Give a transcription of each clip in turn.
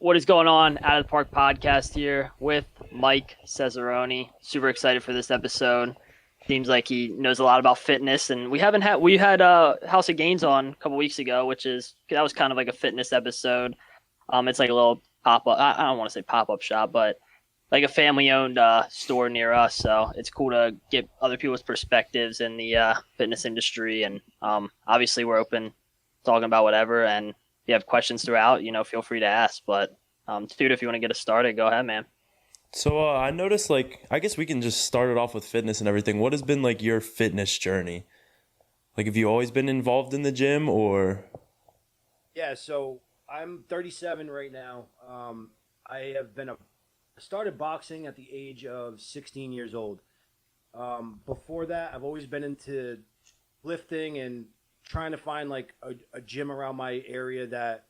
What is going on? Out of the Park podcast here with Mike Cesaroni. Super excited for this episode. Seems like he knows a lot about fitness, and we had House of Gains on a couple weeks ago, that was kind of like a fitness episode. It's like a little pop up. I don't want to say pop up shop, but like a family owned store near us. So it's cool to get other people's perspectives in the fitness industry, and obviously we're open talking about whatever. And if you have questions throughout, feel free to ask. But dude, if you want to get us started, go ahead, man. So I noticed, I guess we can just start it off with fitness and everything. What has been your fitness journey? Have you always been involved in the gym or? Yeah, so I'm 37 right now. I have been started boxing at the age of 16 years old. Before that, I've always been into lifting and trying to find a gym around my area that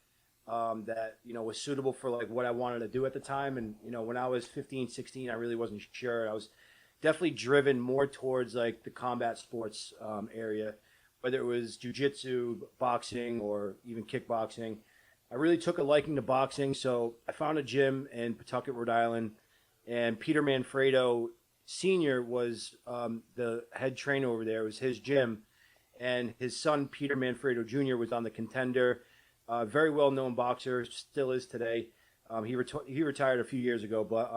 was suitable for what I wanted to do at the time. And when I was 15, 16, I really wasn't sure. I was definitely driven more towards the combat sports area, whether it was jujitsu, boxing, or even kickboxing. I really took a liking to boxing, so I found a gym in Pawtucket, Rhode Island, and Peter Manfredo Sr. was the head trainer over there. It was his gym, and his son, Peter Manfredo Jr., was on the Contender. Very well-known boxer, still is today. He retired a few years ago, but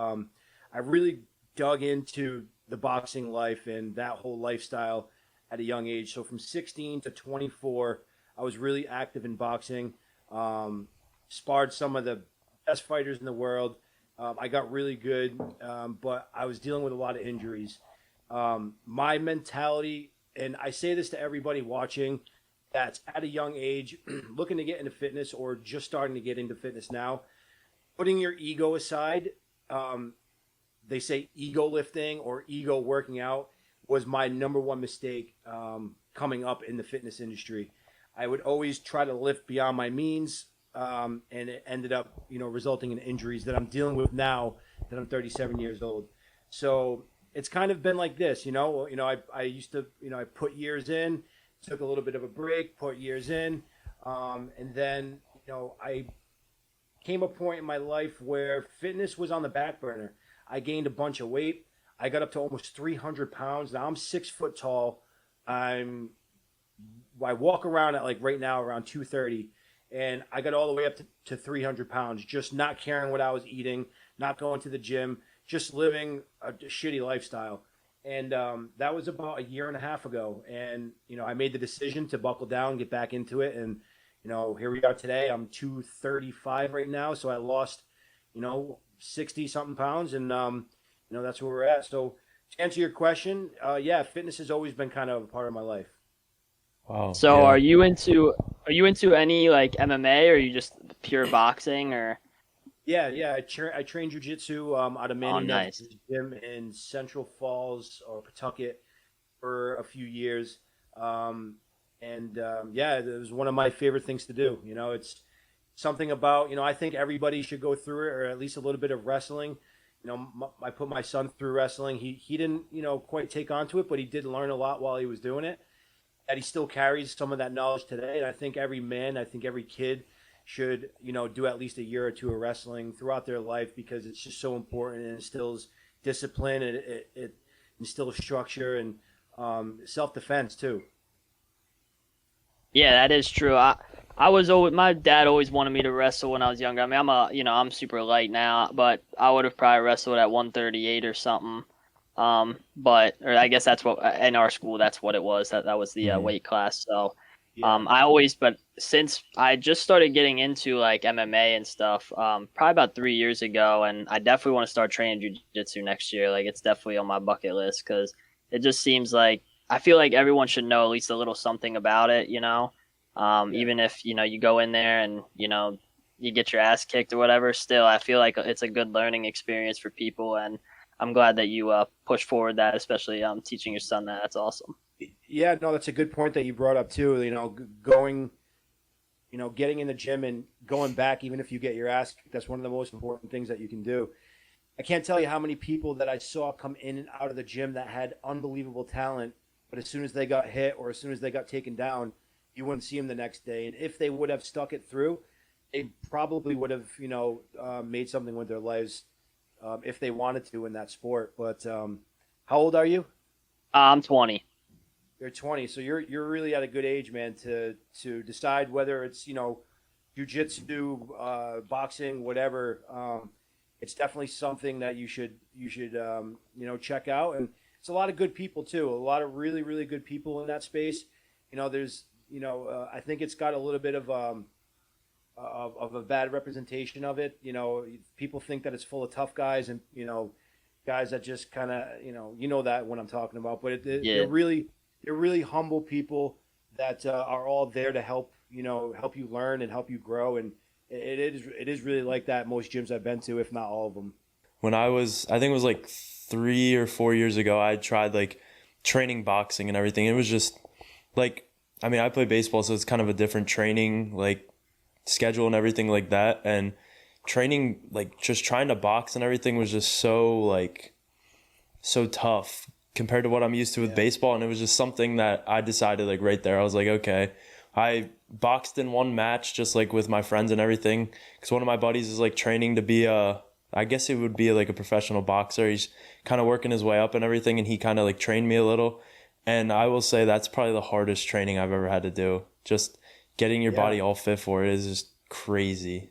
I really dug into the boxing life and that whole lifestyle at a young age. So from 16 to 24, I was really active in boxing. Sparred some of the best fighters in the world. I got really good, but I was dealing with a lot of injuries. My mentality, and I say this to everybody watching that's at a young age looking to get into fitness or just starting to get into fitness now, putting your ego aside. They say ego lifting or ego working out was my number one mistake coming up in the fitness industry. I would always try to lift beyond my means, and it ended up, resulting in injuries that I'm dealing with now that I'm 37 years old. So it's kind of been like this, I used to, I put years in, took a little bit of a break, put years in, and then, I came a point in my life where fitness was on the back burner. I gained a bunch of weight. I got up to almost 300 pounds. Now I'm 6 foot tall. I walk around at right now around 230, and I got all the way up to 300 pounds, just not caring what I was eating, not going to the gym, just living a shitty lifestyle. And that was about a year and a half ago. And, I made the decision to buckle down, get back into it. And, here we are today. I'm 235 right now. So I lost, 60 something pounds. And, that's where we're at. So to answer your question, yeah, fitness has always been kind of a part of my life. Wow. So Yeah. are you into any MMA, or are you just pure boxing, or? Yeah. I trained jujitsu out of Oh, Manny nice. Nelson's gym in Central Falls or Pawtucket for a few years. Yeah, it was one of my favorite things to do. It's something about, I think everybody should go through it, or at least a little bit of wrestling. I put my son through wrestling. He didn't, quite take on to it, but he did learn a lot while he was doing it. That he still carries some of that knowledge today. And I think every kid should, do at least a year or two of wrestling throughout their life, because it's just so important and instills discipline, and it instills structure and self-defense too. Yeah, that is true. I was always my dad always wanted me to wrestle when I was younger. I mean, I'm super light now, but I would have probably wrestled at 138 or something. Or I guess that's what in our school that's what it was. That was the Mhm. weight class. So Yeah. but since I just started getting into MMA and stuff, probably about 3 years ago, and I definitely want to start training jujitsu next year. It's definitely on my bucket list, because it just seems like I feel like everyone should know at least a little something about it. Yeah. Even if you go in there and you get your ass kicked or whatever. Still, I feel like it's a good learning experience for people, and I'm glad that you push forward that, especially teaching your son that. That's awesome. Yeah, no, that's a good point that you brought up too. Going, getting in the gym and going back, even if you get your ass kicked, that's one of the most important things that you can do. I can't tell you how many people that I saw come in and out of the gym that had unbelievable talent, but as soon as they got hit or as soon as they got taken down, you wouldn't see them the next day. And if they would have stuck it through, they probably would have, made something with their lives if they wanted to in that sport. But how old are you? I'm 20. You're 20, so you're really at a good age, man, to decide whether it's jujitsu, boxing, whatever. It's definitely something that you should check out, and it's a lot of good people too. A lot of really really good people in that space. There's I think it's got a little bit of a bad representation of it. People think that it's full of tough guys and guys that just kind of that what I'm talking about. But Yeah. they're really humble people that are all there to help help you learn and help you grow. And it is really like that. Most gyms I've been to, if not all of them. When I think it was like 3 or 4 years ago, I tried like training boxing and everything. It was just like, I mean, I play baseball, so it's kind of a different training like schedule and everything like that. And training, like just trying to box and everything was just so tough compared to what I'm used to with baseball. And it was just something that I decided like right there. I was like, okay, I boxed in one match just like with my friends and everything. Because one of my buddies is like training to be I guess it would be like a professional boxer. He's kind of working his way up and everything. And he kind of like trained me a little. And I will say that's probably the hardest training I've ever had to do. Just getting your body all fit for it is just crazy.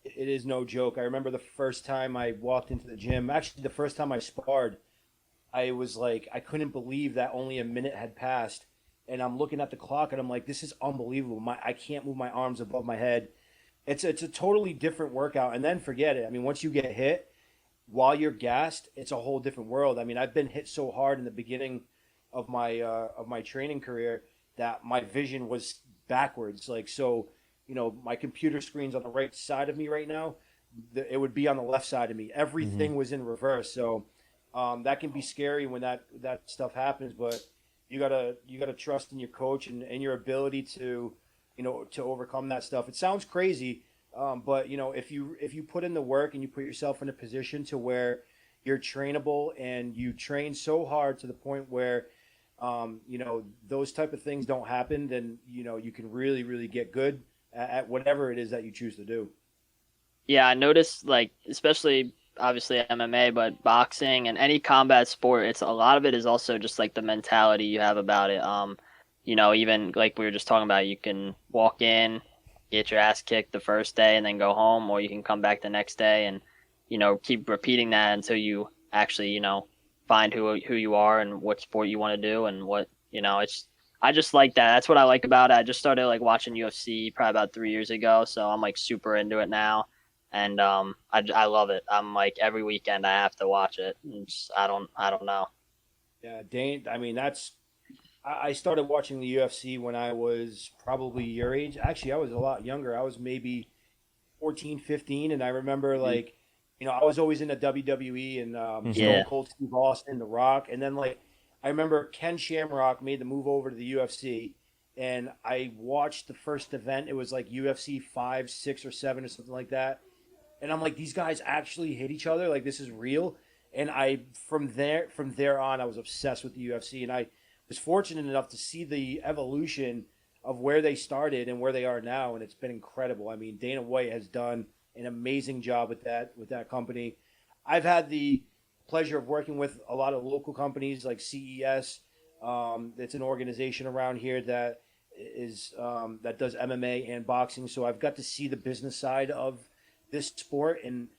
It is no joke. I remember the first time I walked into the gym. Actually, the first time I sparred, I was like, I couldn't believe that only a minute had passed. And I'm looking at the clock and I'm like, this is unbelievable. I can't move my arms above my head. It's a totally different workout. And then forget it. I mean, once you get hit while you're gassed, it's a whole different world. I mean, I've been hit so hard in the beginning of my training career that my vision was backwards. Like, so, my computer screen's on the right side of me right now. It would be on the left side of me. Everything was in reverse. So that can be scary when that stuff happens. But you gotta trust in your coach and your ability to overcome that stuff. It sounds crazy, but if you put in the work and you put yourself in a position to where you're trainable and you train so hard to the point where those type of things don't happen, then you can really really get good at whatever it is that you choose to do. Yeah, I noticed, like, especially obviously MMA, but boxing and any combat sport, it's a lot of it is also just like the mentality you have about it. Even like we were just talking about, you can walk in, get your ass kicked the first day and then go home, or you can come back the next day and keep repeating that until you actually find who you are and what sport you want to do and what it's. I just like that. That's what I like about it. I just started like watching UFC probably about 3 years ago, so I'm like super into it now, and I love it. I'm like every weekend I have to watch it. I don't know. Yeah, Dane. I mean, I started watching the UFC when I was probably your age. Actually, I was a lot younger. I was maybe 14, 15, and I remember like, I was always into WWE and Yeah. Stone Cold Steve Austin, The Rock, and then like I remember Ken Shamrock made the move over to the UFC, and I watched the first event. It was like UFC 5, 6, or 7 or something like that, and I'm like, these guys actually hit each other. Like this is real. And from there on, I was obsessed with the UFC, and I was fortunate enough to see the evolution of where they started and where they are now, and it's been incredible. I mean, Dana White has done an amazing job with that company. I've had the pleasure of working with a lot of local companies like CES. It's an organization around here that does MMA and boxing, so I've got to see the business side of this sport, and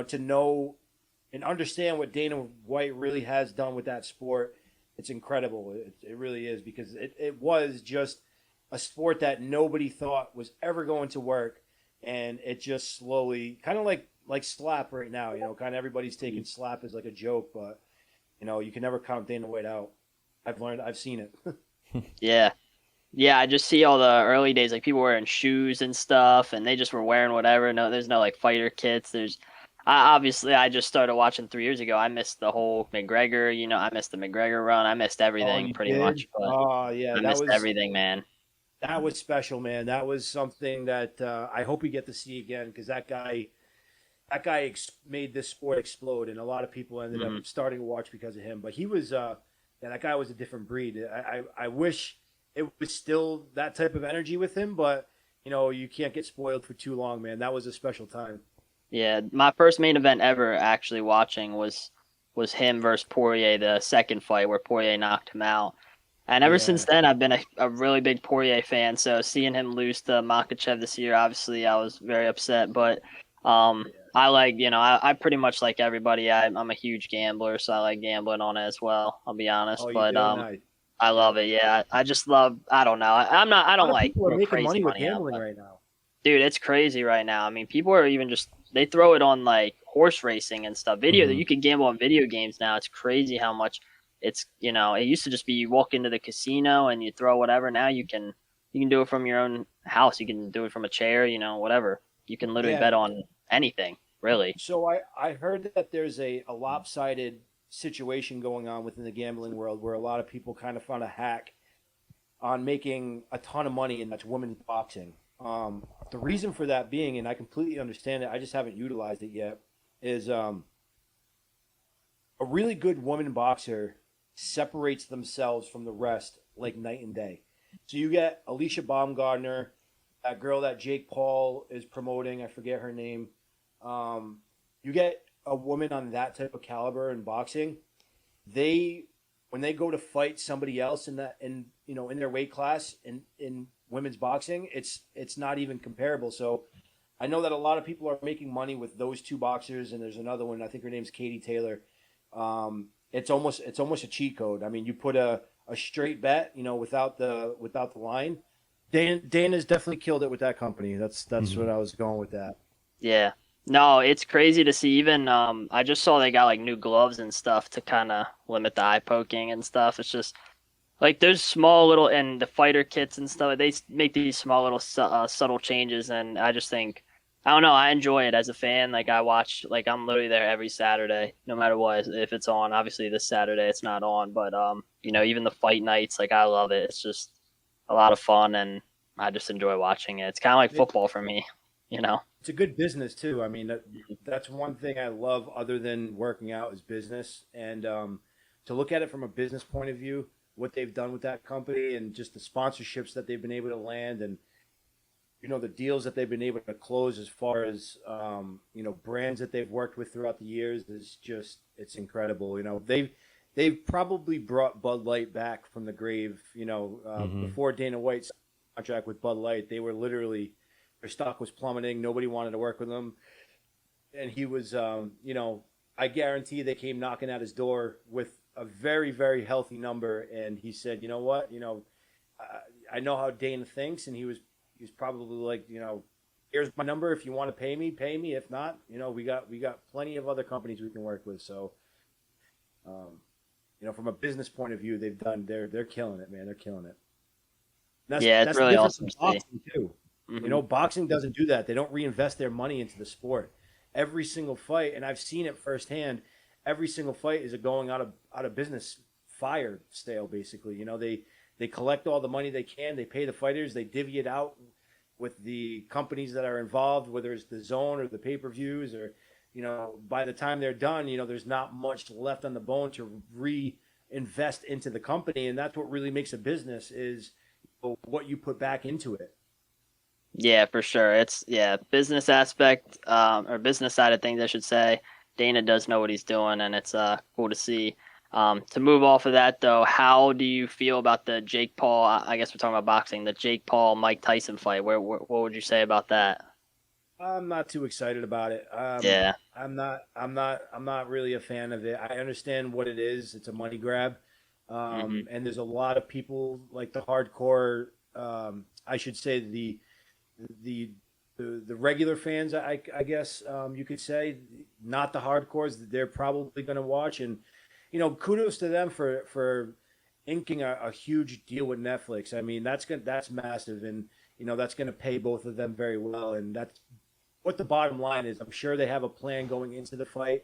to know and understand what Dana White really has done with that sport. It's incredible. It really is, because it was just a sport that nobody thought was ever going to work, and it just slowly, kind of like slap right now. Kind of everybody's taking slap as like a joke, but you can never count Dana White out. I've seen it. Yeah. Yeah, I just see all the early days, like people wearing shoes and stuff, and they just were wearing whatever. No, there's no like fighter kits. Obviously, I just started watching 3 years ago. I missed the whole McGregor, I missed the McGregor run. I missed Oh, everything you pretty did? much, but Oh, yeah, I missed everything, man. that was special, man. That was something that I hope we get to see again, because that guy made this sport explode, and a lot of people ended Mhm. up starting to watch because of him. But he was, that guy was a different breed. I wish it was still that type of energy with him, but you can't get spoiled for too long, man. That was a special time. Yeah, my first main event ever actually watching was him versus Poirier, the second fight where Poirier knocked him out. And ever since Yeah. then, I've been a really big Poirier fan. So seeing him lose to Makhachev this year, obviously, I was very upset. But I like, I pretty much like everybody. I'm a huge gambler, so I like gambling on it as well. I'll be honest. Oh, you But do? Nice. I Yeah. love it. Yeah, I just love. I don't know. I A lot don't of like people are throw making crazy money with money out. gambling But right now. dude, it's crazy right now. I mean, people are even just they throw it on like horse racing and stuff. Video that Mhm. you can gamble on video games now. It's crazy how much it's it used to just be you walk into the casino and you throw whatever. Now you can do it from your own house. You can do it from a chair, whatever. You can literally Yeah. bet on anything, really. So I heard that there's a lopsided situation going on within the gambling world where a lot of people kind of found a hack on making a ton of money, and that's women's boxing. The reason for that being, and I completely understand it, I just haven't utilized it yet, is a really good woman boxer separates themselves from the rest like night and day. So you get Alicia Baumgartner, that girl that Jake Paul is promoting, I forget her name. You get a woman on that type of caliber in boxing, they when they go to fight somebody else in their weight class in women's boxing, it's not even comparable. So I know that a lot of people are making money with those two boxers, and there's another one. I think her name's Katie Taylor. It's almost a cheat code. I mean, you put a straight bet, without the line. Dana's definitely killed it with that company. That's Mhm. what I was going with that. Yeah. No, it's crazy to see. Even I just saw they got like new gloves and stuff to kind of limit the eye poking and stuff. It's just like there's small little and the fighter kits and stuff. They make these small little subtle changes, and I just think I don't know. I enjoy it as a fan. Like I watch, like I'm literally there every Saturday, no matter what. If it's on, obviously this Saturday it's not on, but even the fight nights, like I love it. It's just a lot of fun, and I just enjoy watching it. It's kind of like It, football for me, you know. it's a good business too. I mean, that's one thing I love other than working out is business, and to look at it from a business point of view, what they've done with that company and just the sponsorships that they've been able to land, and the deals that they've been able to close as far as brands that they've worked with throughout the years is just it's incredible. They've probably brought Bud Light back from the grave. Mhm. Before Dana White's contract with Bud Light, they were literally their stock was plummeting. Nobody wanted to work with them, and he was I guarantee they came knocking at his door with a very very healthy number, and he said, you know what, I know how Dana thinks, and he was probably like, here's my number. If you want to pay me, pay me. If not, we got plenty of other companies we can work with. So, from a business point of view, they're killing it, man. They're killing it. And Yeah, it's that's the really difference awesome in to see. boxing too. Hmm. Boxing doesn't do that. They don't reinvest their money into the sport. Every single fight, and I've seen it firsthand. Every single fight is a going out of business fire sale. Basically, they collect all the money they can. They pay the fighters. They divvy it out with the companies that are involved, whether it's the zone or the pay per views, or by the time they're done, there's not much left on the bone to reinvest into the company, and that's what really makes a business is what you put back into it. Yeah, for sure. It's business aspect, or business side of things, I should say. Dana does know what he's doing, and it's cool to see. To move off of that, though, how do you feel about the Jake Paul? I guess we're talking about boxing, the Jake Paul Mike Tyson fight. What would you say about that? I'm not too excited about it. Yeah. I'm not really a fan of it. I understand what it is. It's a money grab, Hmm. and there's a lot of people like the hardcore. I should say the the regular fans. I guess you could say, not the hardcores. They're probably going to watch, and kudos to them for inking a huge deal with Netflix. I mean, that's massive, and that's going to pay both of them very well, and that's what the bottom line is. I'm sure they have a plan going into the fight.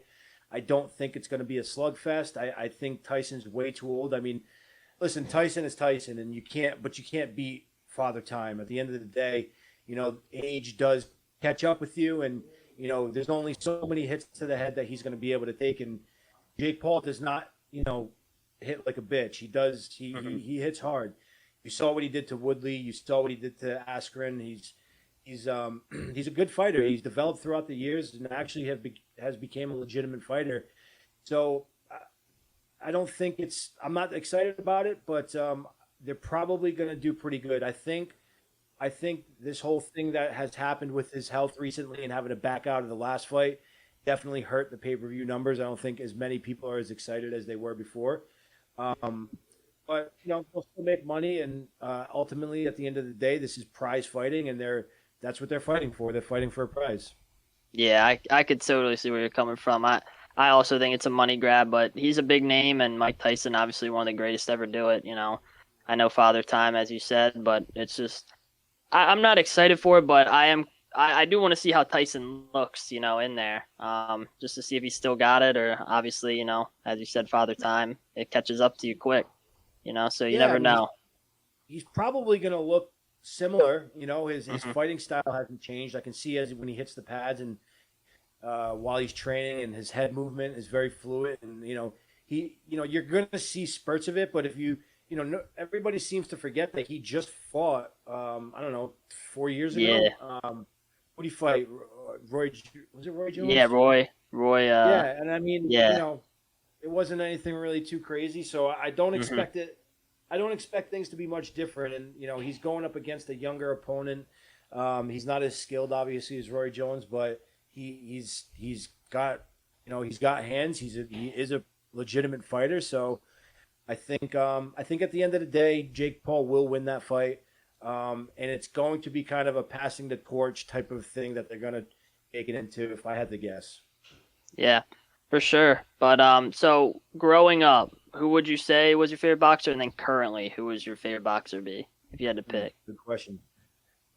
I don't think it's going to be a slugfest. I think Tyson's way too old. I mean, listen, Tyson is Tyson, and you can't beat Father Time. At the end of the day, age does catch up with you, and there's only so many hits to the head that he's going to be able to take. And Jake Paul does not, hit like a bitch. He does. He Hmm. he hits hard. You saw what he did to Woodley. You saw what he did to Askren. he's he's a good fighter. He's developed throughout the years and actually has became a legitimate fighter. So I don't think it's. I'm not excited about it, but they're probably going to do pretty good. I think this whole thing that has happened with his health recently and having to back out of the last fight definitely hurt the pay per view numbers. I don't think as many people are as excited as they were before. Um, but they'll still make money, and ultimately, at the end of the day, this is prize fighting, and that's what they're fighting for. They're fighting for a prize. Yeah, I could totally see where you're coming from. I also think it's a money grab, but he's a big name, and Mike Tyson, obviously one of the greatest to ever do it. I know Father Time, as you said, but it's just I'm not excited for it, but I am. I do want to see how Tyson looks, in there, just to see if he's still got it, or obviously, as you said, Father Time, it catches up to you quick, so you Yeah, never know. he's probably going to look similar. His Hmm. fighting style hasn't changed. I can see as when he hits the pads and while he's training, and his head movement is very fluid. And you're going to see spurts of it. But if no, everybody seems to forget that he just fought. I don't know, 4 years ago. Yeah, What did he fight? Roy? Was it Roy Jones? yeah, Roy, Yeah, and I mean, yeah. it wasn't anything really too crazy. So I don't Hmm. expect it. I don't expect things to be much different. And he's going up against a younger opponent. He's not as skilled, obviously, as Roy Jones, but he's got he's got hands. He is a legitimate fighter. So I think at the end of the day, Jake Paul will win that fight. And it's going to be kind of a passing the torch type of thing that they're going to take it into, if I had to guess. Yeah, for sure. But so growing up, who would you say was your favorite boxer, and then currently, who was your favorite boxer be if you had to pick? Good question.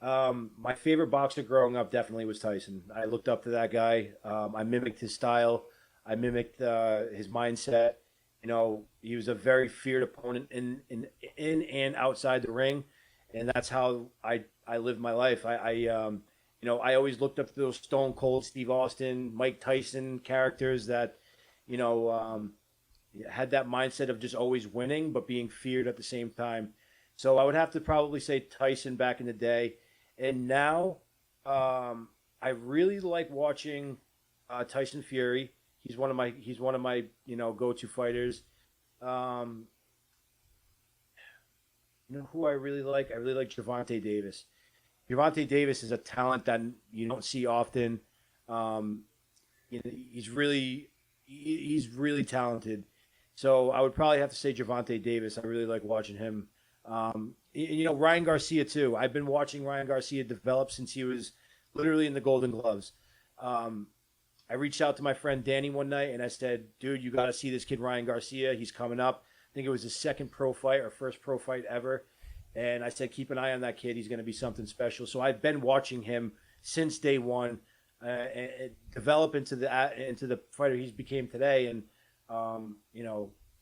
My favorite boxer growing up definitely was Tyson. I looked up to that guy. I mimicked his style. I mimicked his mindset. He was a very feared opponent in and outside the ring, and that's how I lived my life. I always looked up to those Stone Cold Steve Austin, Mike Tyson characters that you know um, had that mindset of just always winning but being feared at the same time. So I would have to probably say Tyson back in the day, and now I really like watching Tyson Fury. He's one of my go-to fighters. Um, who I really like? I really like Javante Davis. Javante Davis is a talent that you don't see often. Um, he's really talented. So I would probably have to say Javante Davis. I really like watching him. Ryan Garcia too. I've been watching Ryan Garcia develop since he was literally in the Golden Gloves. Um, I reached out to my friend Danny one night and I said, "Dude, you got to see this kid Ryan Garcia. He's coming up. I think it was his second pro fight or first pro fight ever." And I said, "Keep an eye on that kid. He's going to be something special." So I've been watching him since day one, and develop into the fighter he's became today. And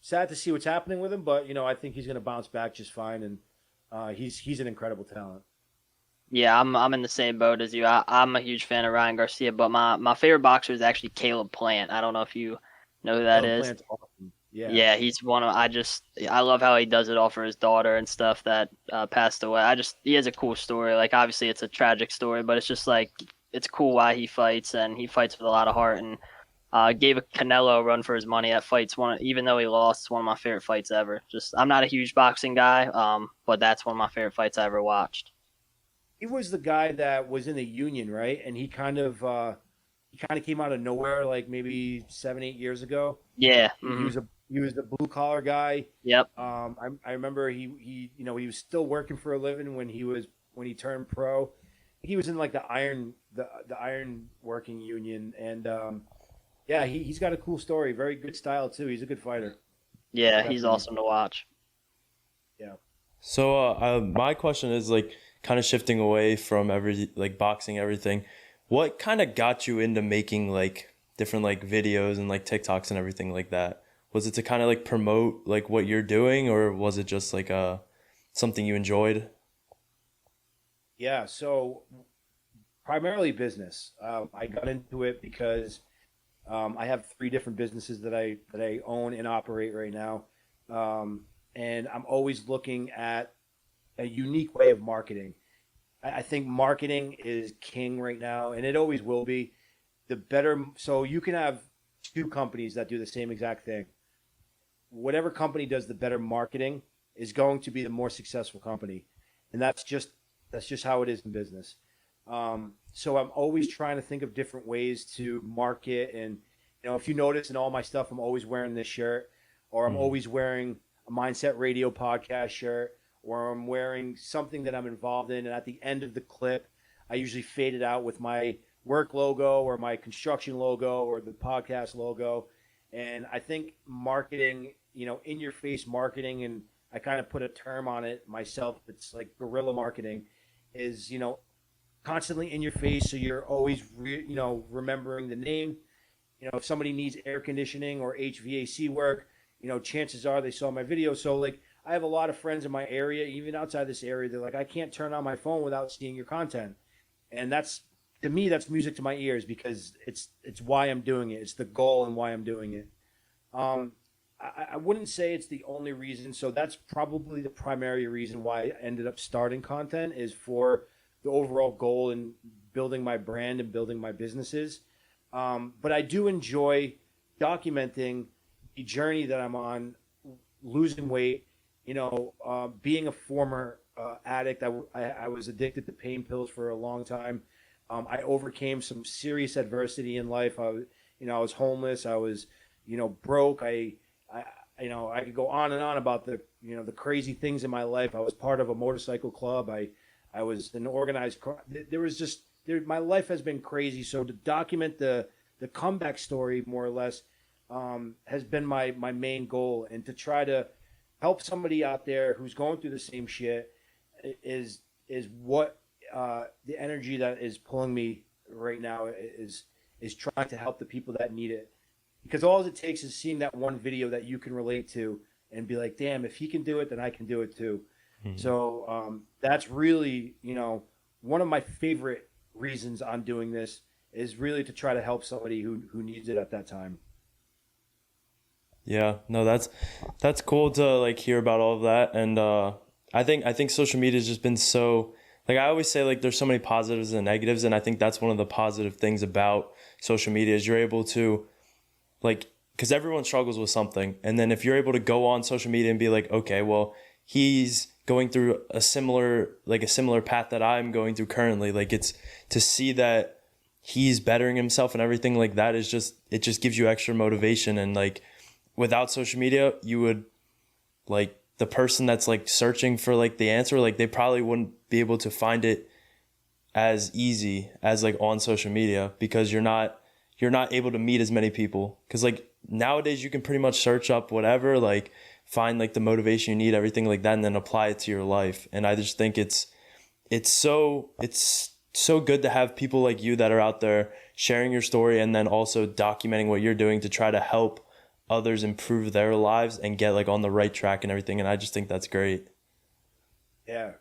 sad to see what's happening with him, but I think he's going to bounce back just fine. And he's an incredible talent. Yeah, I'm in the same boat as you. I'm a huge fan of Ryan Garcia, but my favorite boxer is actually Caleb Plant. I don't know if you know who that Caleb is. Plant's awesome. Yeah. Yeah, he's one of. I love how he does it all for his daughter and stuff that passed away. He has a cool story. Like obviously it's a tragic story, but it's just like it's cool why he fights, and he fights with a lot of heart, and gave a Canelo a run for his money. That fight's even though he lost, it's one of my favorite fights ever. Just I'm not a huge boxing guy, but that's one of my favorite fights I ever watched. He was the guy that was in the union, right? And he kind of came out of nowhere, like maybe 7-8 years ago. Yeah. He was the blue collar guy. Yep. I remember he was still working for a living when he turned pro. He was in like the iron working union, and yeah, he's got a cool story. Very good style too. He's a good fighter. Yeah, he's Definitely. awesome to watch. Yeah. So my question is like kind of shifting away from boxing everything. What kind of got you into making like different like videos and like TikToks and everything like that? Was it to kind of like promote like what you're doing, or was it just like something you enjoyed? Yeah. So primarily business. I got into it because I have 3 different businesses that I own and operate right now, and I'm always looking at a unique way of marketing. I think marketing is king right now, and it always will be. The better, so you can have two companies that do the same exact thing. Whatever company does the better marketing is going to be the more successful company, and that's just how it is in business. So I'm always trying to think of different ways to market, and if you notice in all my stuff, I'm always wearing this shirt, or I'm always wearing a Mindset Radio podcast shirt, or I'm wearing something that I'm involved in, and at the end of the clip, I usually fade it out with my work logo or my construction logo or the podcast logo. And I think marketing, in your face marketing, and I kind of put a term on it myself. It's like guerrilla marketing is, constantly in your face. So you're always, remembering the name. If somebody needs air conditioning or HVAC work, chances are they saw my video. So like I have a lot of friends in my area, even outside this area. They're like, I can't turn on my phone without seeing your content. And that's, to me, that's music to my ears because it's why I'm doing it. It's the goal and why I'm doing it. I wouldn't say it's the only reason. So that's probably the primary reason why I ended up starting content is for the overall goal in building my brand and building my businesses. But I do enjoy documenting the journey that I'm on, losing weight, being a former addict. I was addicted to pain pills for a long time. I overcame some serious adversity in life. I was homeless. I was, broke. I could go on and on about the crazy things in my life. I was part of a motorcycle club. I was an organized crime. My life has been crazy. So to document the comeback story, more or less, has been my main goal, and to try to help somebody out there who's going through the same shit is what the energy that is pulling me right now is trying to help the people that need it. Because all it takes is seeing that one video that you can relate to and be like, damn, if he can do it, then I can do it too. Mm-hmm. So that's really, one of my favorite reasons I'm doing this is really to try to help somebody who needs it at that time. Yeah, no, that's cool to like hear about all of that. And I think social media has just been so, like I always say, like there's so many positives and negatives, and I think that's one of the positive things about social media is you're able to, like, because everyone struggles with something, and then if you're able to go on social media and be like, okay, well, he's going through a similar path that I'm going through currently, like it's to see that he's bettering himself and everything like that is it just gives you extra motivation. And like without social media, you would, like, the person that's like searching for like the answer, like they probably wouldn't be able to find it as easy as like on social media, because you're not able to meet as many people. Because like nowadays you can pretty much search up whatever, like find like the motivation you need, everything like that, and then apply it to your life. And I just think it's so good to have people like you that are out there sharing your story and then also documenting what you're doing to try to help others improve their lives and get like on the right track and everything. And I just think that's great. Yeah,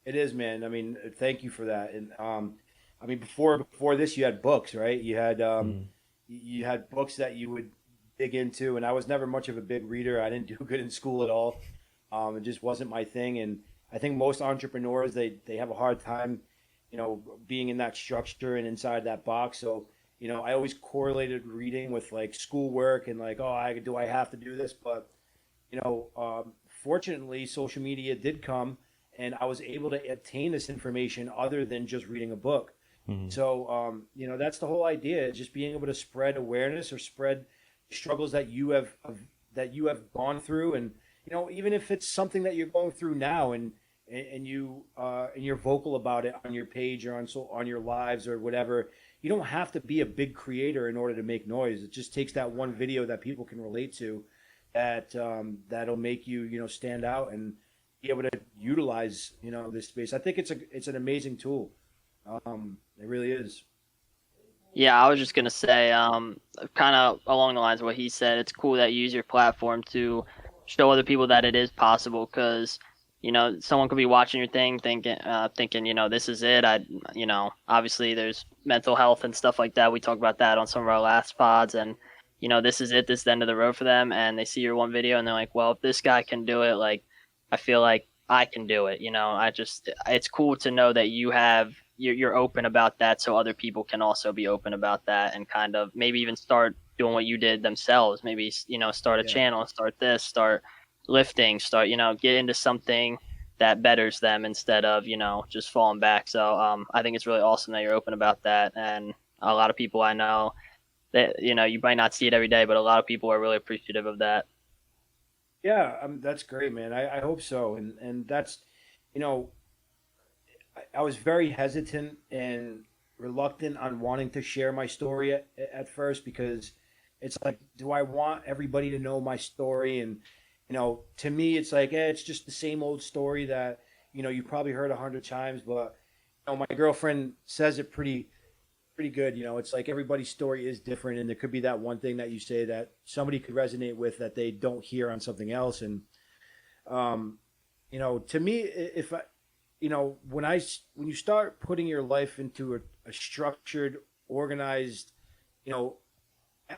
it is, man. I mean, thank you for that. And I mean, before this, you had books, right? You had you had books that you would dig into, and I was never much of a big reader. I didn't do good in school at all. It just wasn't my thing. And I think most entrepreneurs, they have a hard time, being in that structure and inside that box. So I always correlated reading with like schoolwork and like, do I have to do this? But, fortunately, social media did come, and I was able to attain this information other than just reading a book. Mm-hmm. So, that's the whole idea, just being able to spread awareness or spread struggles that you have gone through. And, even if it's something that you're going through now and you're vocal about it on your page or on your lives or whatever, you don't have to be a big creator in order to make noise. It just takes that one video that people can relate to that'll make you, stand out and be able to utilize, this space. I think it's an amazing tool. It really is. Yeah, I was just going to say, kind of along the lines of what he said, it's cool that you use your platform to show other people that it is possible, because someone could be watching your thing thinking, this is it. Obviously there's mental health and stuff like that. We talked about that on some of our last pods, and, this is it. This is the end of the road for them. And they see your one video and they're like, well, if this guy can do it, like, I feel like I can do it. It's cool to know that you're open about that, so other people can also be open about that, and kind of maybe even start doing what you did themselves. Maybe, start a Yeah. channel, start lifting, get into something that betters them instead of, just falling back. So I think it's really awesome that you're open about that. And a lot of people I know that, you might not see it every day, but a lot of people are really appreciative of that. Yeah, that's great, man. I hope so. And that's, you know, I was very hesitant and reluctant on wanting to share my story at first because it's like, do I want everybody to know my story? And, to me, it's like, it's just the same old story that, you probably heard 100 times. But, my girlfriend says it pretty good. It's like everybody's story is different, and there could be that one thing that you say that somebody could resonate with that they don't hear on something else. And to me, if I, when you start putting your life into a structured, organized, you know,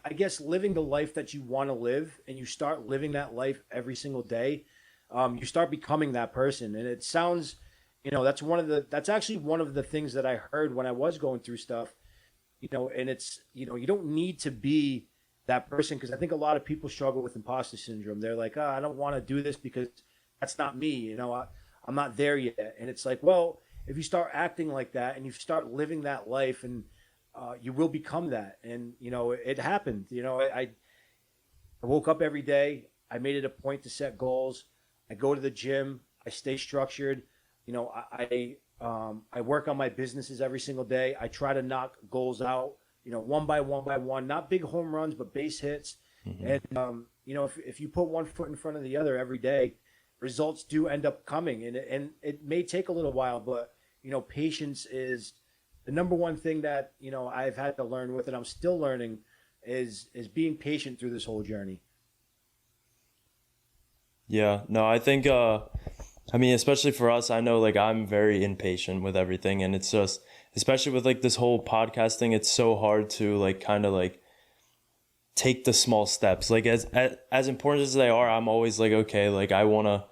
I guess living the life that you want to live, and you start living that life every single day, you start becoming that person. And it sounds, that's actually one of the things that I heard when I was going through stuff. And it's, you don't need to be that person, because I think a lot of people struggle with imposter syndrome. They're like, I don't want to do this because that's not me. I'm not there yet. And it's like, well, if you start acting like that and you start living that life, and you will become that. And, it happened. I woke up every day. I made it a point to set goals. I go to the gym. I stay structured. I work on my businesses every single day. I try to knock goals out, one by one, not big home runs, but base hits. Mm-hmm. And, if you put one foot in front of the other every day, results do end up coming. And it may take a little while, but, patience is the number one thing that, I've had to learn with, and I'm still learning, is being patient through this whole journey. Yeah, no, I think, I mean, especially for us, I know like I'm very impatient with everything, and it's just, especially with like this whole podcast thing, it's so hard to like kind of like take the small steps. Like as important as they are, I'm always like, okay, like I want to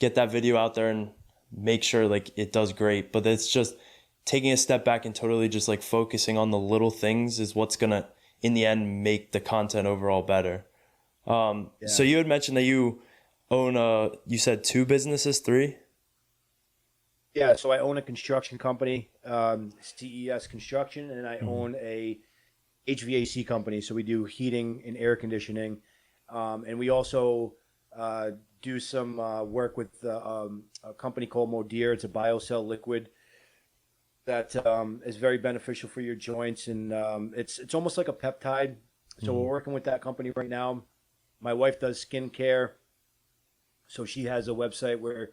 get that video out there and make sure like it does great, but it's just taking a step back and totally just like focusing on the little things is what's gonna in the end make the content overall better. So you had mentioned that you own you said 2 businesses, 3? Yeah, so I own a construction company, CES Construction, and I own a HVAC company. So we do heating and air conditioning, and we also do some work with a company called Modir. It's a biocell liquid that is very beneficial for your joints, and it's almost like a peptide. So we're working with that company right now. My wife does skincare. So she has a website where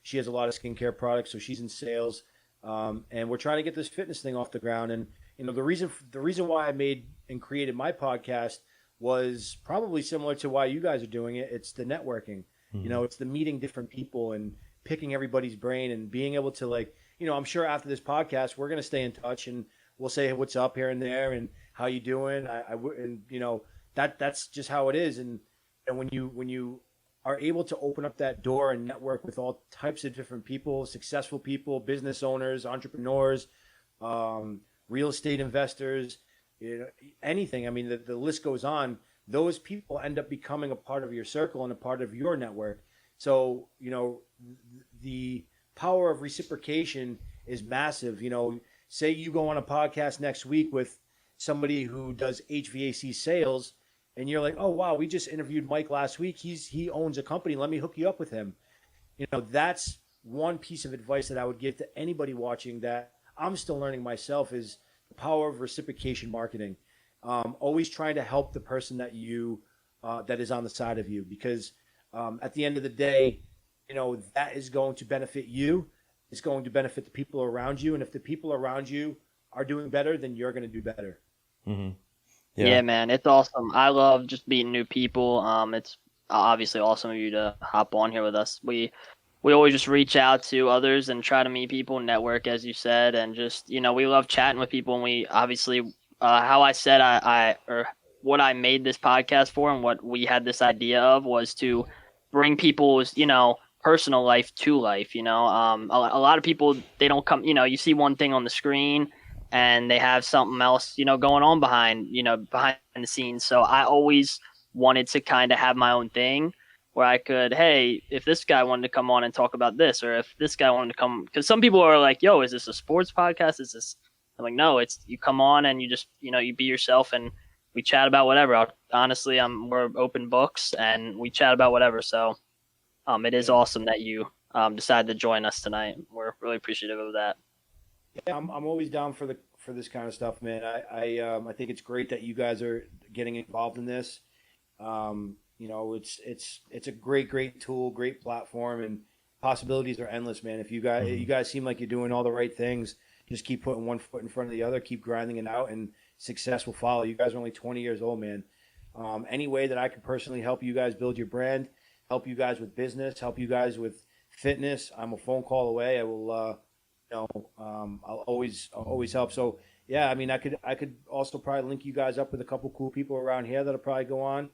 she has a lot of skincare products. So she's in sales, and we're trying to get this fitness thing off the ground. And the reason why I made and created my podcast was probably similar to why you guys are doing it. It's the networking. It's the meeting different people and picking everybody's brain and being able to, like, I'm sure after this podcast we're gonna stay in touch and we'll say, hey, what's up here and there and how you doing. That's just how it is. And when you are able to open up that door and network with all types of different people, successful people, business owners, entrepreneurs, real estate investors, anything. I mean, the list goes on. Those people end up becoming a part of your circle and a part of your network. So, the power of reciprocation is massive. Say you go on a podcast next week with somebody who does HVAC sales, and you're like, oh, wow, we just interviewed Mike last week. He owns a company. Let me hook you up with him. That's one piece of advice that I would give to anybody watching that I'm still learning myself, is the power of reciprocation marketing. Always trying to help the person that that is on the side of you, because at the end of the day, that is going to benefit you. It's going to benefit the people around you. And if the people around you are doing better, then you're going to do better. Mm-hmm. Yeah, man, it's awesome. I love just meeting new people. It's obviously awesome of you to hop on here with us. We always just reach out to others and try to meet people, network, as you said, and just, we love chatting with people. And we obviously, how I said or what I made this podcast for and what we had this idea of was to bring people's, personal life to life. A lot of people, they don't come. You see one thing on the screen, and they have something else, going on behind the scenes. So I always wanted to kind of have my own thing where I could, hey, if this guy wanted to come on and talk about this, or if this guy wanted to come, because some people are like, yo, is this a sports podcast? Is this? I'm like, no, it's you come on and you just, you be yourself and we chat about whatever. Honestly, we're open books and we chat about whatever. So, it is awesome that you decided to join us tonight. We're really appreciative of that. Yeah, I'm always down for this kind of stuff, man. I think it's great that you guys are getting involved in this. It's a great tool, great platform, and possibilities are endless, man. If you guys seem like you're doing all the right things, just keep putting one foot in front of the other, keep grinding it out, and success will follow. You guys are only 20 years old, man. Any way that I can personally help you guys build your brand, help you guys with business, help you guys with fitness, I'm a phone call away. I will, I'll always help. So yeah, I mean, I could also probably link you guys up with a couple cool people around here that'll probably go on,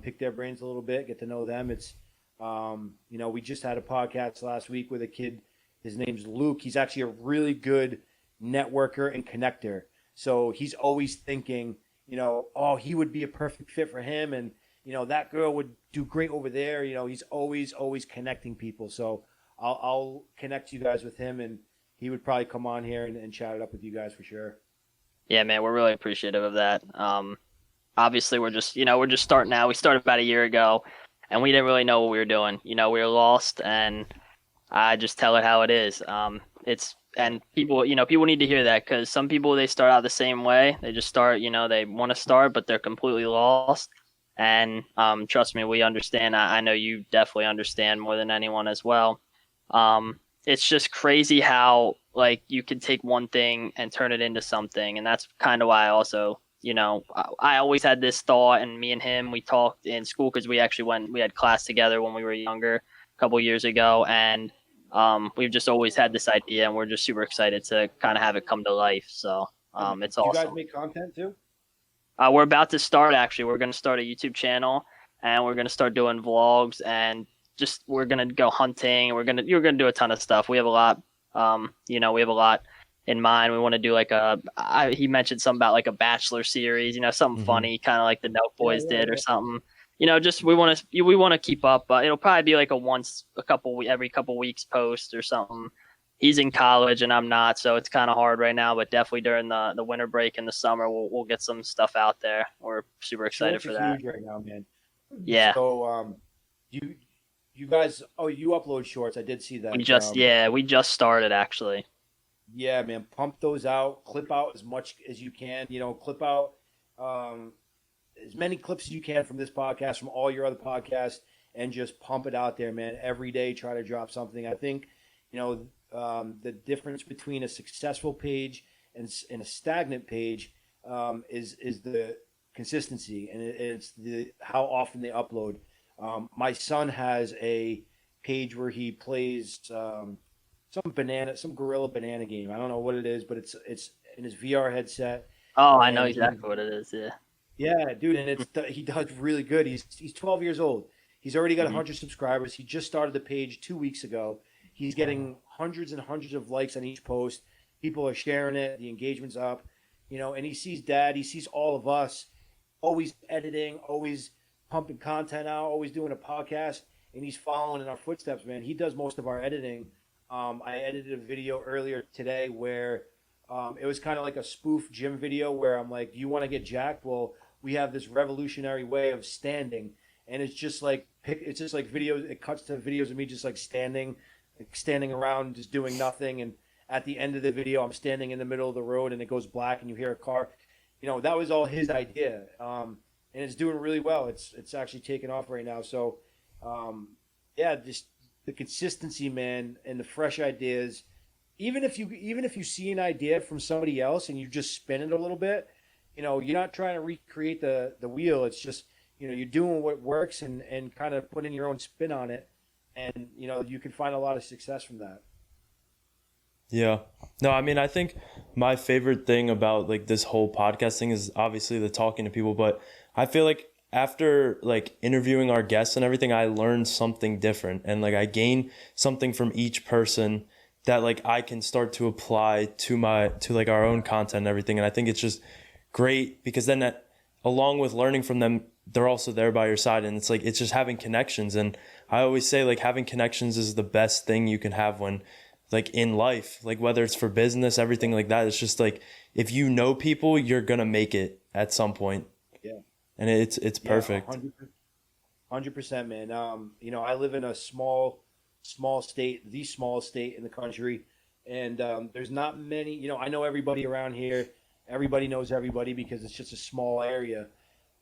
pick their brains a little bit, get to know them. It's, we just had a podcast last week with a kid. His name's Luke. He's actually a really good networker and connector. So he's always thinking, oh, he would be a perfect fit for him. And, that girl would do great over there. He's always connecting people. So I'll connect you guys with him, and he would probably come on here and chat it up with you guys for sure. Yeah, man, we're really appreciative of that. Obviously we're just starting out. We started about a year ago and we didn't really know what we were doing. We were lost, and I just tell it how it is. And people need to hear that, because some people, they start out the same way. They just start, they want to start, but they're completely lost. And trust me, we understand. I know you definitely understand more than anyone as well. It's just crazy how, like, you can take one thing and turn it into something. And that's kind of why I also, I always had this thought, and me and him, we talked in school because we had class together when we were younger a couple years ago. And we've just always had this idea, and we're just super excited to kind of have it come to life. So it's awesome. You guys make content too? We're about to start, actually. We're going to start a YouTube channel, and we're going to start doing vlogs, and we're going to go hunting. You're going to do a ton of stuff. We have a lot, we have a lot in mind. We want to do he mentioned something about like a Bachelor series, something funny, kind of like the Note Boys did or something. Just we want to keep up. It'll probably be like every couple weeks post or something. He's in college and I'm not, so it's kind of hard right now. But definitely during the winter break in the summer, we'll get some stuff out there. We're super excited for that. Huge right now, man. Yeah. So you guys, you upload shorts. I did see that. We just started actually. Yeah, man. Pump those out. Clip out as much as you can. Clip out as many clips as you can from this podcast, from all your other podcasts, and just pump it out there, man. Every day, try to drop something. I think, the difference between a successful page and a stagnant page is the consistency, and it's how often they upload. My son has a page where he plays some gorilla banana game. I don't know what it is, but it's in his VR headset. Oh, I know exactly what it is. Yeah. Yeah, dude, and he does really good. He's 12 years old. He's already got 100 subscribers. He just started the page 2 weeks ago. He's getting hundreds and hundreds of likes on each post. People are sharing it. The engagement's up, and he sees Dad. He sees all of us always editing, always pumping content out, always doing a podcast, and he's following in our footsteps, man. He does most of our editing. I edited a video earlier today where it was kind of like a spoof gym video where I'm like, do you want to get jacked? Well, we have this revolutionary way of standing, and it's just like videos. It cuts to videos of me just like standing around, just doing nothing. And at the end of the video, I'm standing in the middle of the road, and it goes black, and you hear a car. That was all his idea, and it's doing really well. It's actually taking off right now. So, just the consistency, man, and the fresh ideas. Even if you see an idea from somebody else and you just spin it a little bit, you're not trying to recreate the wheel. It's just, you're doing what works and kind of putting your own spin on it. And, you can find a lot of success from that. Yeah. No, I mean, I think my favorite thing about like this whole podcast thing is obviously the talking to people, but I feel like after like interviewing our guests and everything, I learned something different, and like I gain something from each person that like I can start to apply to like our own content and everything. And I think it's just great because then that, along with learning from them, they're also there by your side, and it's just having connections. And I always say like having connections is the best thing you can have when like in life, like whether it's for business, everything like that. It's just like if you know people, you're gonna make it at some point. Yeah. And it's perfect. 100%, man. I live in a small state, the smallest state in the country, and there's not many. I know everybody around here. Everybody knows everybody because it's just a small area.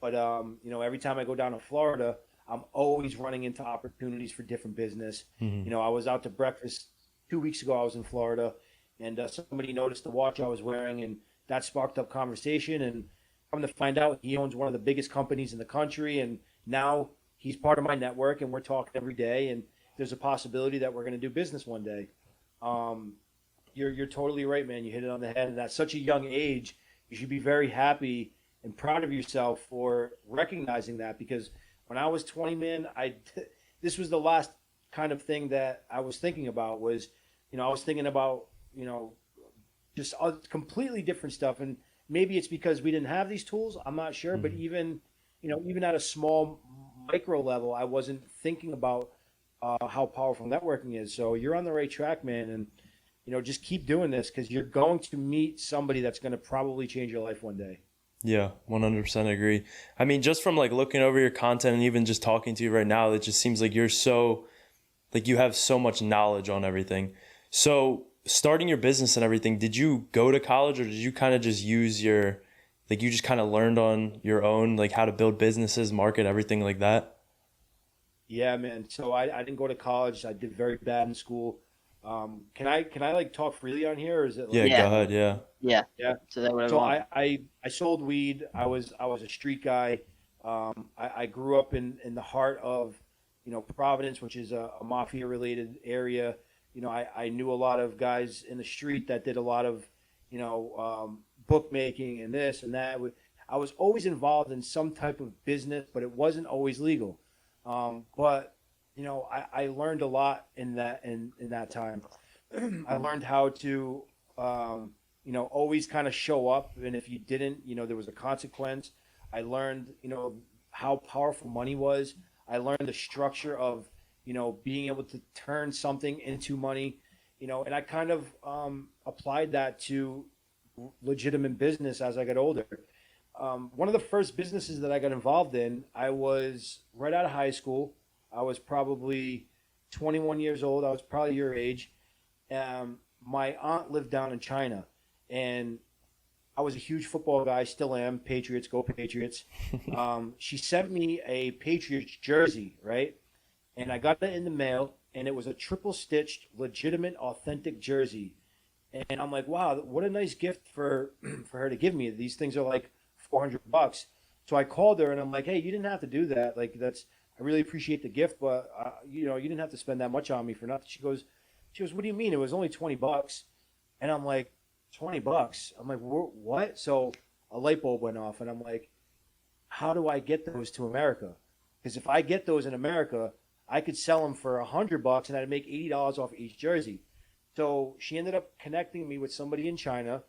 But every time I go down to Florida, I'm always running into opportunities for different business. Mm-hmm. I was out to breakfast 2 weeks ago. I was in Florida, and somebody noticed the watch I was wearing, and that sparked up conversation. And come to find out, he owns one of the biggest companies in the country, and now he's part of my network, and we're talking every day. And there's a possibility that we're going to do business one day. You're totally right, man. You hit it on the head. And at such a young age, you should be very happy and proud of yourself for recognizing that. Because when I was 20, man, this was the last kind of thing that I was thinking about was, I was thinking about, just completely different stuff. And maybe it's because we didn't have these tools. I'm not sure. Mm-hmm. But even at a small micro level, I wasn't thinking about how powerful networking is. So you're on the right track, man. And, just keep doing this because you're going to meet somebody that's going to probably change your life one day. Yeah, 100% agree. I mean, just from like looking over your content and even just talking to you right now, it just seems like you have so much knowledge on everything. So starting your business and everything, did you go to college or did you kind of just use you just kind of learned on your own, like how to build businesses, market, everything like that? Yeah, man. So I didn't go to college. I did very bad in school. Can I like talk freely on here, or is it like, Yeah, Yeah. go ahead. Yeah. yeah? So that whatever. So I sold weed. I was a street guy. I grew up in the heart of Providence, which is a mafia related area. I knew a lot of guys in the street that did a lot of bookmaking and this and that. I was always involved in some type of business, but it wasn't always legal. But I learned a lot in that time. I learned how to always kind of show up, and if you didn't, there was a consequence. I learned how powerful money was. I learned the structure of being able to turn something into money, and I kind of applied that to legitimate business as I got older. One of the first businesses that I got involved in, I was right out of high school. I was probably 21 years old. I was probably your age. My aunt lived down in China, and I was a huge football guy, still am. Patriots, go Patriots. She sent me a Patriots jersey, right? And I got it in the mail, and it was a triple stitched, legitimate, authentic jersey. And I'm like, wow, what a nice gift for her to give me. These things are like $400. So I called her and I'm like, hey, you didn't have to do that. Like I really appreciate the gift, but you didn't have to spend that much on me for nothing. She goes, what do you mean? It was only $20. And I'm like, $20? I'm like, what? So a light bulb went off and I'm like, how do I get those to America? Because if I get those in America, I could sell them for $100 and I'd make $80 off each jersey. So she ended up connecting me with somebody in China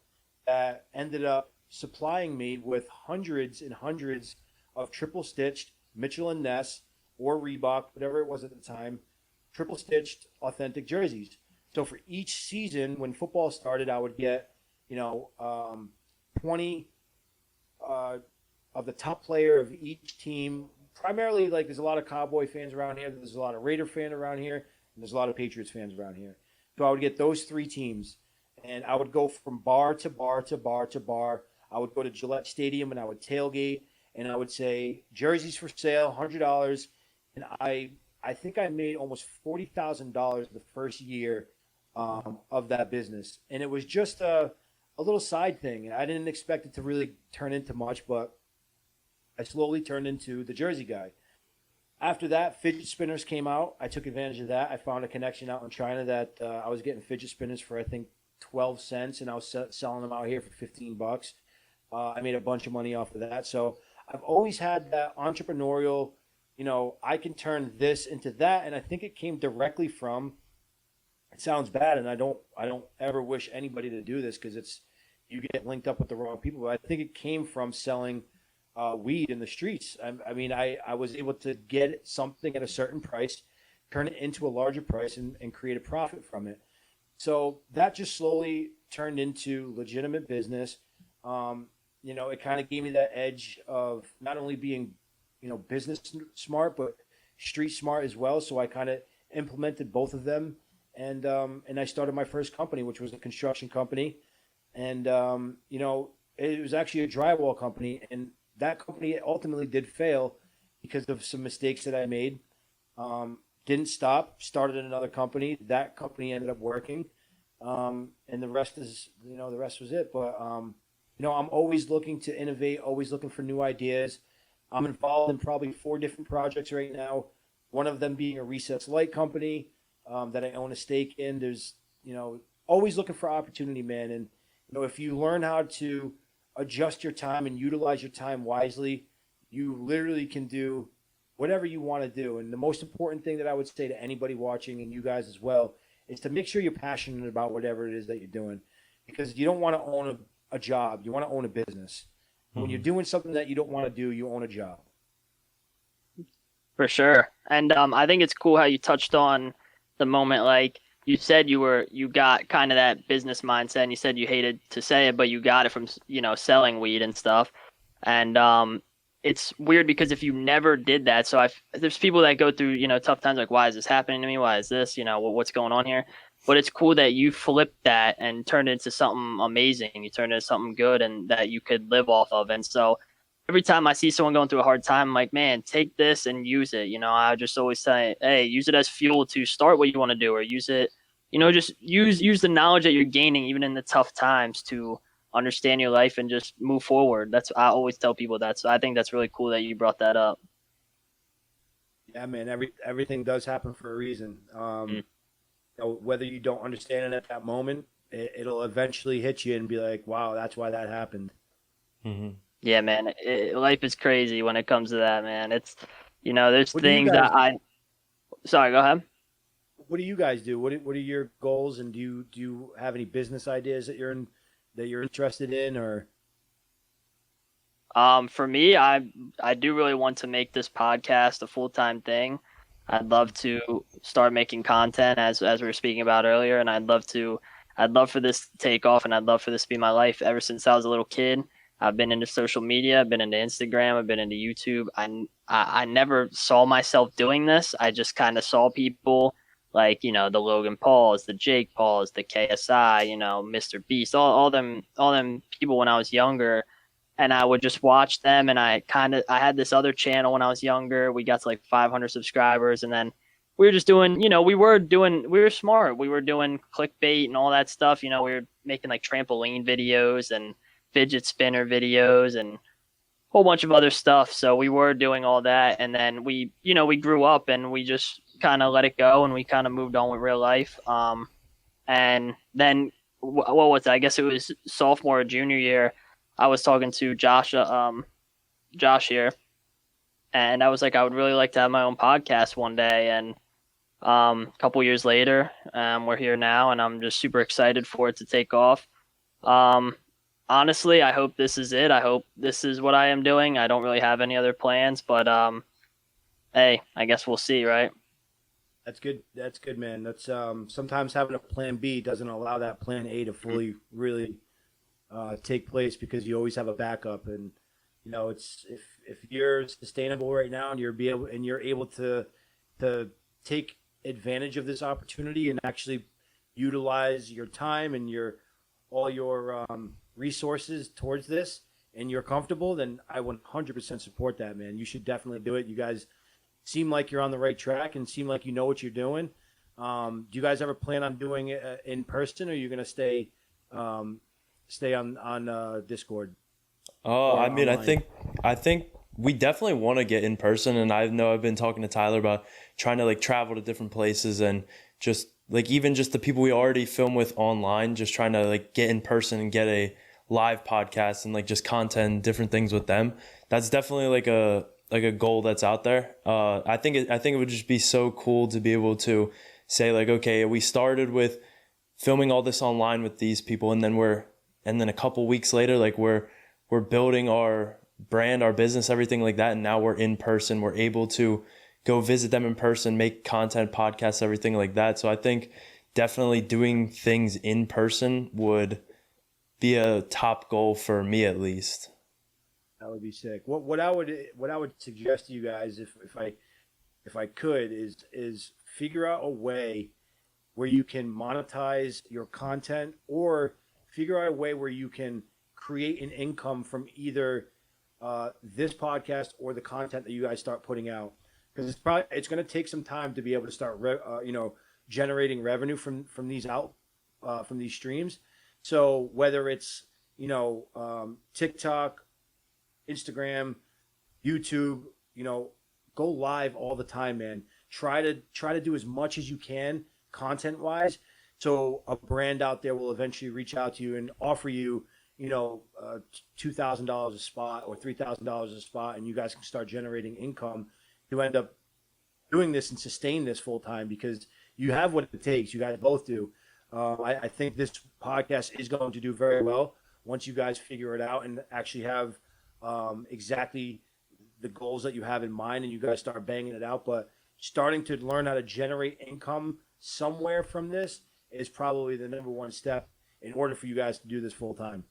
that ended up supplying me with hundreds and hundreds of triple stitched Mitchell and Ness or Reebok, whatever it was at the time, triple stitched authentic jerseys. So for each season, when football started, I would get 20 of the top player of each team. Primarily, like there's a lot of Cowboy fans around here. There's a lot of Raider fans around here. And there's a lot of Patriots fans around here. So I would get those three teams, and I would go from bar to bar to bar to bar. I would go to Gillette Stadium, and I would tailgate, and I would say, jerseys for sale, $100. And I think I made almost $40,000 the first year of that business. And it was just a little side thing. I didn't expect it to really turn into much, but I slowly turned into the jersey guy. After that, fidget spinners came out. I took advantage of that. I found a connection out in China that I was getting fidget spinners for, I think, 12 cents, and I was selling them out here for $15. I made a bunch of money off of that. So I've always had that entrepreneurial, I can turn this into that. And I think it came directly from, it sounds bad. And I don't ever wish anybody to do this because you get linked up with the wrong people. But I think it came from selling weed in the streets. I was able to get something at a certain price, turn it into a larger price, and create a profit from it. So that just slowly turned into legitimate business. It kind of gave me that edge of not only being, business smart, but street smart as well. So I kind of implemented both of them, and I started my first company, which was a construction company, and it was actually a drywall company, and that company ultimately did fail because of some mistakes that I made. Didn't stop, started another company. That company ended up working, and the rest was it. But I'm always looking to innovate, always looking for new ideas. I'm involved in probably 4 different projects right now. One of them being a recessed light company that I own a stake in. There's always looking for opportunity, man. And if you learn how to adjust your time and utilize your time wisely, you literally can do whatever you want to do. And the most important thing that I would say to anybody watching, and you guys as well, is to make sure you're passionate about whatever it is that you're doing, because you don't want to own a job. You want to own a business. When you're doing something that you don't want to do, you own a job. For sure. And I think it's cool how you touched on the moment, like you said you got kind of that business mindset, and you said you hated to say it, but you got it from, selling weed and stuff. And it's weird because if you never did that, so there's people that go through, tough times, like, why is this happening to me? Why is this, what's going on here? But it's cool that you flipped that and turned it into something amazing. You turned it into something good and that you could live off of. And so every time I see someone going through a hard time, I'm like, man, take this and use it. I just always say, hey, use it as fuel to start what you want to do, or use it, just use the knowledge that you're gaining even in the tough times to understand your life and just move forward. I always tell people that. So I think that's really cool that you brought that up. Yeah, man, everything does happen for a reason. Whether you don't understand it at that moment, it'll eventually hit you and be like, wow, that's why that happened. Mm-hmm. Yeah, man, life is crazy when it comes to that, man. It's, there's What do you things guys that sorry, go ahead. What do you guys do? What are your goals, and do you have any business ideas that you're interested in, or? For me, I do really want to make this podcast a full-time thing. I'd love to start making content as we were speaking about earlier, and I'd love for this to take off, and I'd love for this to be my life. Ever since I was a little kid, I've been into social media, I've been into Instagram, I've been into YouTube. I never saw myself doing this. I just kind of saw people like, the Logan Pauls, the Jake Pauls, the KSI, Mr. Beast, all them people when I was younger. And I would just watch them, and I had this other channel when I was younger. We got to like 500 subscribers, and then we were just doing, we were smart. We were doing clickbait and all that stuff. We were making like trampoline videos and fidget spinner videos and a whole bunch of other stuff. So we were doing all that, and then we grew up, and we just kind of let it go, and we kind of moved on with real life. And then what was it? I guess it was sophomore or junior year. I was talking to Josh here, and I was like, I would really like to have my own podcast one day. And a couple years later, we're here now, and I'm just super excited for it to take off. Honestly, I hope this is it. I hope this is what I am doing. I don't really have any other plans, but hey, I guess we'll see, right? That's good. That's good, man. That's sometimes having a plan B doesn't allow that plan A to fully really take place, because you always have a backup. And it's if you're sustainable right now, and you're able to take advantage of this opportunity and actually utilize your time and all your resources towards this, and you're comfortable, then I 100% support that, man. You should definitely do it. You guys seem like you're on the right track and seem like you know what you're doing. Do you guys ever plan on doing it in person, or are you going to stay on Discord? Oh, I mean, online? I think we definitely want to get in person, and I know I've been talking to Tyler about trying to like travel to different places, and just like even just the people we already film with online, just trying to like get in person and get a live podcasts and like just content, different things with them. That's definitely like a goal that's out there. I think it would just be so cool to be able to say like, okay, we started with filming all this online with these people, and then a couple weeks later, like we're building our brand, our business, everything like that, and now we're in person. We're able to go visit them in person, make content, podcasts, everything like that. So I think definitely doing things in person would be a top goal for me, at least. That would be sick. What I would suggest to you guys, if I could, is figure out a way where you can monetize your content, or figure out a way where you can create an income from either this podcast or the content that you guys start putting out. Because it's going to take some time to be able to start generating revenue from these streams. So whether it's TikTok, Instagram, YouTube, go live all the time, man. Try to do as much as you can content wise, so a brand out there will eventually reach out to you and offer you $2,000 a spot or $3,000 a spot, and you guys can start generating income to end up doing this and sustain this full time, because you have what it takes. You guys both do. I think this podcast is going to do very well once you guys figure it out and actually have exactly the goals that you have in mind, and you guys start banging it out. But starting to learn how to generate income somewhere from this is probably the number one step in order for you guys to do this full time.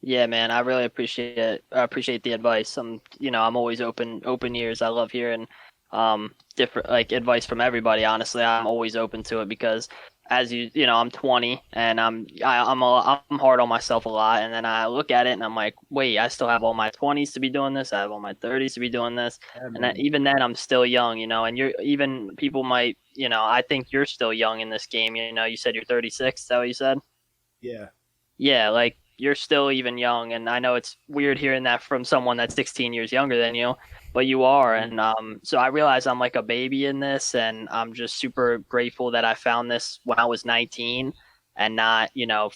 Yeah, man, I really appreciate it. I appreciate the advice. I'm always open ears. I love hearing different like advice from everybody. Honestly, I'm always open to it, because as I'm 20 and I'm hard on myself a lot, and then I look at it and I'm like, wait, I still have all my 20s to be doing this. I have all my 30s to be doing this, and even then I'm still young, and people might, I think you're still young in this game. You said you're 36. Is that what you said? Yeah. Yeah, like you're still even young, and I know it's weird hearing that from someone that's 16 years younger than you, but you are. And so I realize I'm like a baby in this, and I'm just super grateful that I found this when I was 19 and not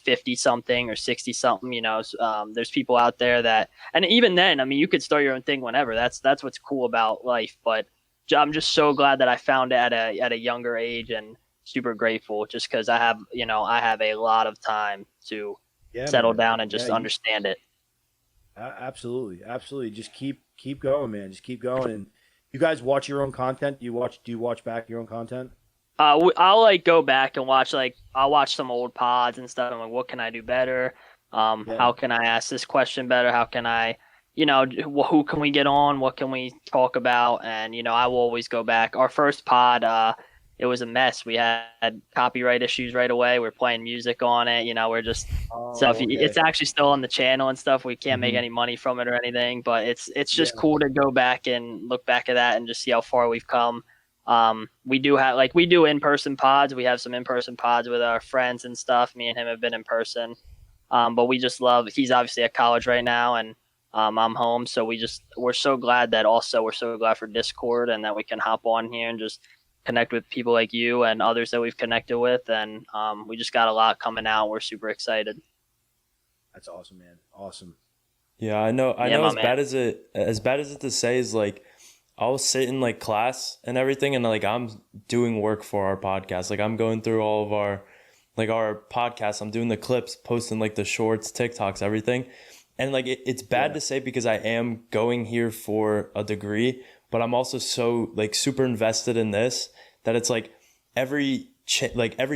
50 something or 60 something. There's people out there that, and even then, I mean, you could start your own thing whenever. That's what's cool about life. But I'm just so glad that I found it at a younger age, and super grateful, just because I have a lot of time to settle down and just understand it. Absolutely. Just keep going, man. Just keep going. And you guys watch your own content? Do you watch back your own content? I'll like go back and watch, like I'll watch some old pods and stuff. I'm like, what can I do better? How can I ask this question better? How can I, who can we get on? What can we talk about? And I will always go back. Our first pod, it was a mess. We had copyright issues right away. We're playing music on it. We're just it's actually still on the channel and stuff. We can't make any money from it or anything, but it's just cool to go back and look back at that and just see how far we've come. We do in-person pods. We have some in-person pods with our friends and stuff. Me and him have been in person. But we just love, he's obviously at college right now, and I'm home. So we're so glad for Discord, and that we can hop on here and just connect with people like you and others that we've connected with. And we just got a lot coming out. We're super excited. That's awesome, man. Awesome. Yeah, I know as bad as it to say is, like, I'll sit in like class and everything, and like I'm doing work for our podcast. Like I'm going through all of our podcasts. I'm doing the clips, posting like the shorts, TikToks, everything. And like it's bad to say, because I am going here for a degree, but I'm also so like super invested in this that it's like every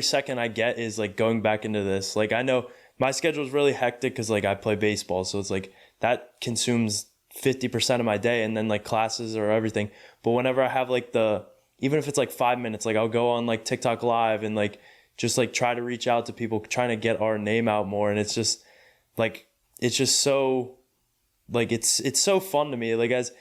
second I get is like going back into this. Like I know my schedule is really hectic because like I play baseball, so it's like that consumes 50% of my day, and then like classes or everything. But whenever I have like even if it's like 5 minutes, like I'll go on like TikTok live and like just like try to reach out to people, trying to get our name out more. And it's just so like it's so fun to me. Like as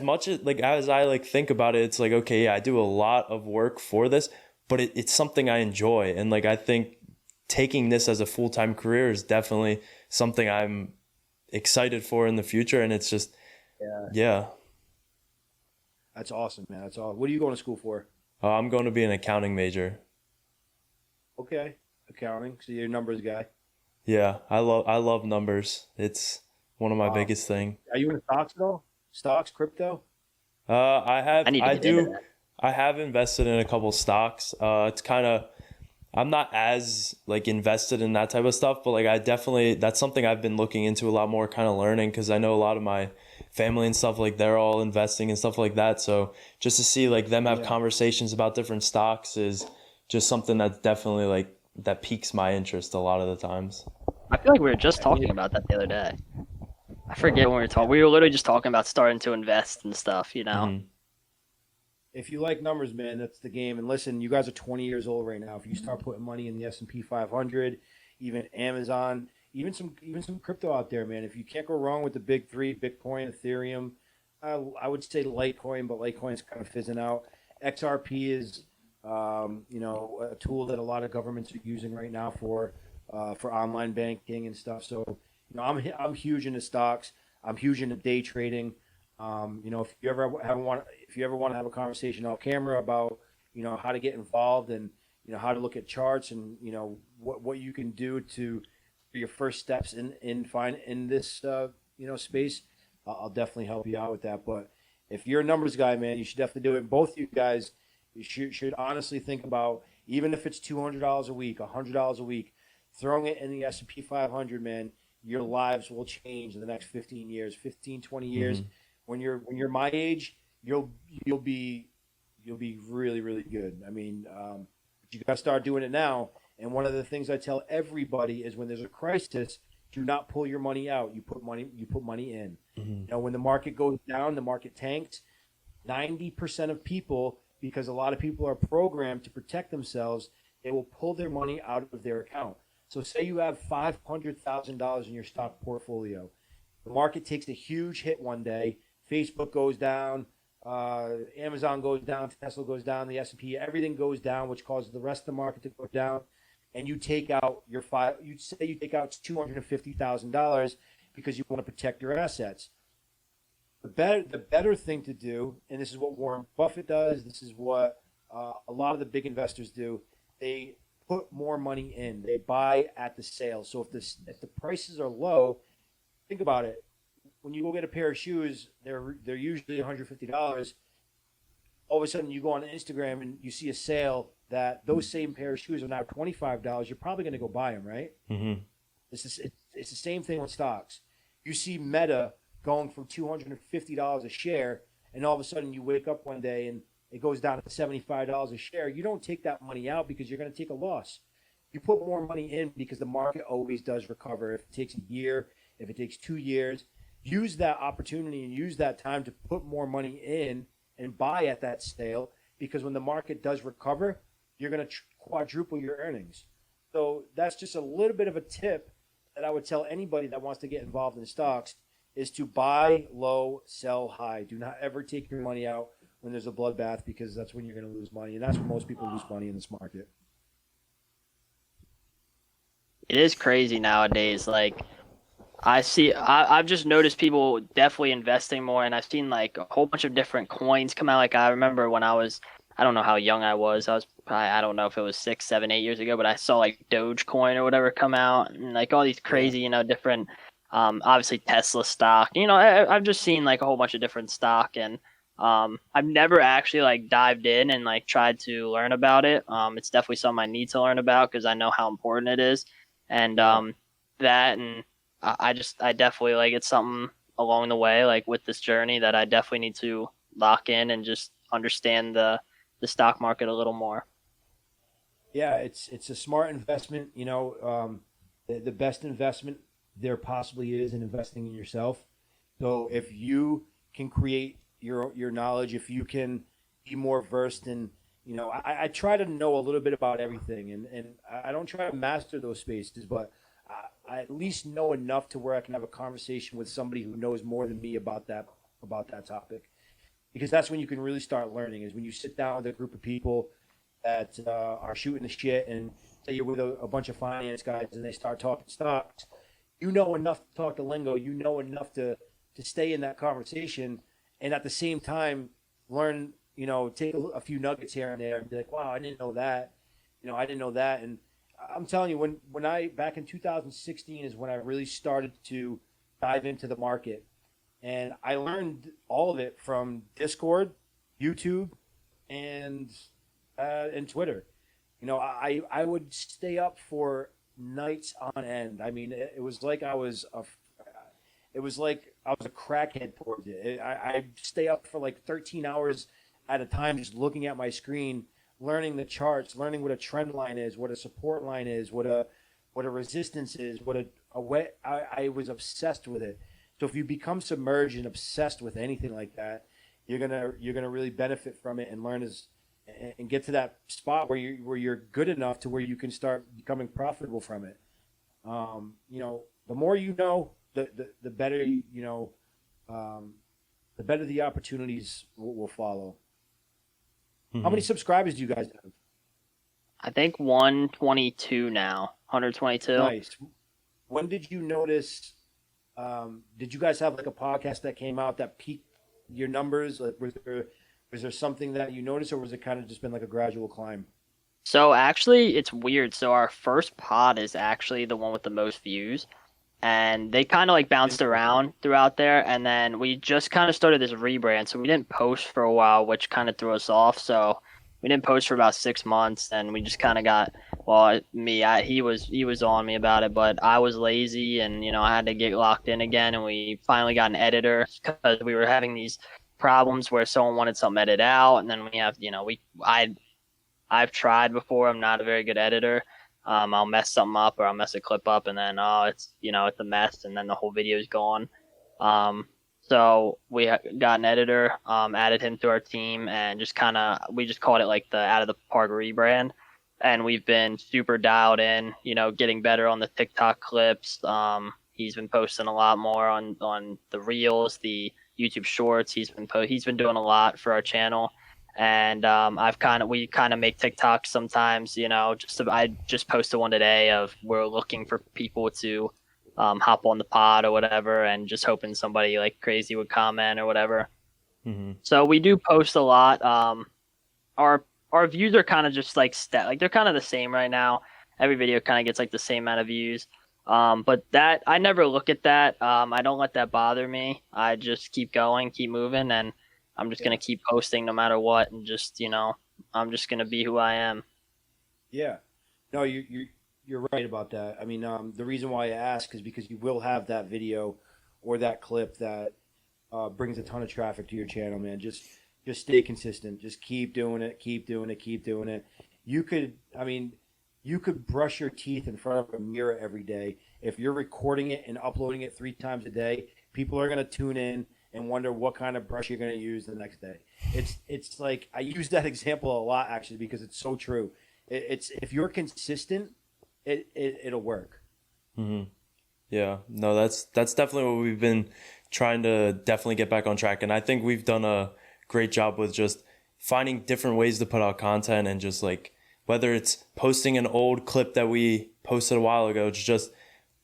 much as I like think about it, it's like, okay, yeah, I do a lot of work for this, but it's something I enjoy. And like I think taking this as a full-time career is definitely something I'm excited for in the future. And it's just yeah. That's awesome, man. That's awesome. What are you going to school for? I'm going to be an accounting major. Okay. Accounting. So you're a numbers guy. Yeah, I love numbers. It's one of my Wow. biggest thing. Are you in stocks though? Stocks, crypto? I I have need to I get into do that. I have invested in a couple stocks. It's kind of I'm not as like invested in that type of stuff, but like I definitely that's something I've been looking into a lot more, kind of learning because I know a lot of my family and stuff like they're all investing and stuff like that. So just to see like them have Yeah. conversations about different stocks is just something that's definitely like that piques my interest a lot of the times. I feel like we were just I mean, talking about that the other day. I forget when we were talking. We were literally just talking about starting to invest and stuff, you know? Hmm. if you like numbers, man, that's the game. And listen, you guys are 20 years old right now. If you start putting money in the S&P 500, even Amazon, even some crypto out there, man. If you can't go wrong with the big three, Bitcoin, Ethereum, I would say Litecoin, but Litecoin's kind of fizzing out. XRP is, a tool that a lot of governments are using right now for online banking and stuff. So, I'm huge into stocks. I'm huge into day trading. If you ever want to have a conversation off camera about, how to get involved and, how to look at charts and, what you can do for your first steps in this, space, I'll definitely help you out with that. But if you're a numbers guy, man, you should definitely do it. Both you guys, you should honestly think about, even if it's $200 a week, $100 a week, throwing it in the S&P 500, man. Your lives will change in the next 15 years, 15, 20 years. Hmm. When you're my age, you'll be really really good. I mean, you got to start doing it now. And one of the things I tell everybody is when there's a crisis, do not pull your money out. You put money in. Hmm. When the market goes down, the market tanks. 90% of people, because a lot of people are programmed to protect themselves, they will pull their money out of their account. So say you have $500,000 in your stock portfolio. The market takes a huge hit one day. Facebook goes down, Amazon goes down, Tesla goes down, the S&P, everything goes down, which causes the rest of the market to go down. And you take out you say you take out $250,000 because you want to protect your assets. The better thing to do, and this is what Warren Buffett does, this is what a lot of the big investors do. They put more money in. They buy at the sale. So if the prices are low, think about it. When you go get a pair of shoes, they're usually $150. All of a sudden, you go on Instagram and you see a sale that those same pair of shoes are now $25. You're probably going to go buy them, right? Hmm. It's the same thing with stocks. You see Meta going from $250 a share, and all of a sudden you wake up one day and it goes down to $75 a share. You don't take that money out because you're going to take a loss. You put more money in because the market always does recover. If it takes a year, if it takes 2 years, use that opportunity and use that time to put more money in and buy at that sale, because when the market does recover, you're going to quadruple your earnings. So that's just a little bit of a tip that I would tell anybody that wants to get involved in stocks, is to buy low, sell high. Do not ever take your money out when there's a bloodbath, because that's when you're going to lose money, and that's when most people lose money in this market. It is crazy nowadays. Like, I've just noticed people definitely investing more, and I've seen like a whole bunch of different coins come out. Like, I remember when I don't know how young I was. I was probably, I don't know if it was 6, 7, 8 years ago, but I saw like Dogecoin or whatever come out, and like all these Yeah. crazy, different, obviously Tesla stock. I've just seen like a whole bunch of different stock, and I've never actually like dived in and like tried to learn about it. It's definitely something I need to learn about because I know how important it is, and Yeah. that and I definitely like it's something along the way, like with this journey, that I definitely need to lock in and just understand the stock market a little more. Yeah, it's a smart investment. The best investment there possibly is in investing in yourself. So if you can create your knowledge, if you can be more versed in, I try to know a little bit about everything, and I don't try to master those spaces, but I at least know enough to where I can have a conversation with somebody who knows more than me about that topic, because that's when you can really start learning. Is when you sit down with a group of people that are shooting the shit, and say you're with a bunch of finance guys and they start talking stocks. You know enough to talk the lingo. You know enough to stay in that conversation, and at the same time learn. Take a few nuggets here and there, and be like, "Wow, I didn't know that." I didn't know that, and I'm telling you, when I back in 2016 is when I really started to dive into the market, and I learned all of it from Discord, YouTube, and Twitter. You know, I would stay up for nights on end. I mean, it was like it was like I was a crackhead towards it. I'd stay up for like 13 hours at a time, just looking at my screen, learning the charts, learning what a trend line is, what a support line is, what a resistance is, I was obsessed with it. So if you become submerged and obsessed with anything like that, you're gonna really benefit from it and and get to that spot where you're good enough to where you can start becoming profitable from it. You know, the more you know, the better you know, the better the opportunities will follow. Mm-hmm. How many subscribers do you guys have? I think 122 now. 122. Nice. When did you notice? Did you guys have like a podcast that came out that peaked your numbers? Like, was there something that you noticed, or was it kind of just been like a gradual climb? So actually, it's weird. So our first pod is actually the one with the most views, and they kind of like bounced around throughout there. And then we just kind of started this rebrand, so we didn't post for a while, which kind of threw us off. So we didn't post for about 6 months, and we just kind of got he was on me about it, but I was lazy, and I had to get locked in again. And we finally got an editor because we were having these problems where someone wanted something edited out, and then we have I've tried before. I'm not a very good editor. I'll mess something up or I'll mess a clip up, and then it's a mess, and then the whole video is gone. So we got an editor, added him to our team, and we just called it like the Out of the Park rebrand. And we've been super dialed in, getting better on the TikTok clips. He's been posting a lot more on the Reels, the YouTube Shorts. He's been doing a lot for our channel. And we kind of make TikToks sometimes, I just posted one today of we're looking for people to hop on the pod or whatever, and just hoping somebody like crazy would comment or whatever. Mm-hmm. So we do post a lot. Our views are kind of just like they're kind of the same right now. Every video kind of gets like the same amount of views. But that I never look at that. I don't let that bother me. I just keep going, keep moving, and I'm just gonna keep posting no matter what, and just I'm just gonna be who I am. Yeah, no, you're right about that. I mean, the reason why I ask is because you will have that video or that clip that brings a ton of traffic to your channel, man. Just stay consistent. Just keep doing it. Keep doing it. Keep doing it. You could brush your teeth in front of a mirror every day. If you're recording it and uploading it 3 times a day, people are gonna tune in and wonder what kind of brush you're going to use the next day. It's like, I use that example a lot actually because it's so true. It's if you're consistent, it'll work. Mm-hmm. Yeah, no, that's definitely what we've been trying to definitely get back on track. And I think we've done a great job with just finding different ways to put out content, and just like whether it's posting an old clip that we posted a while ago, just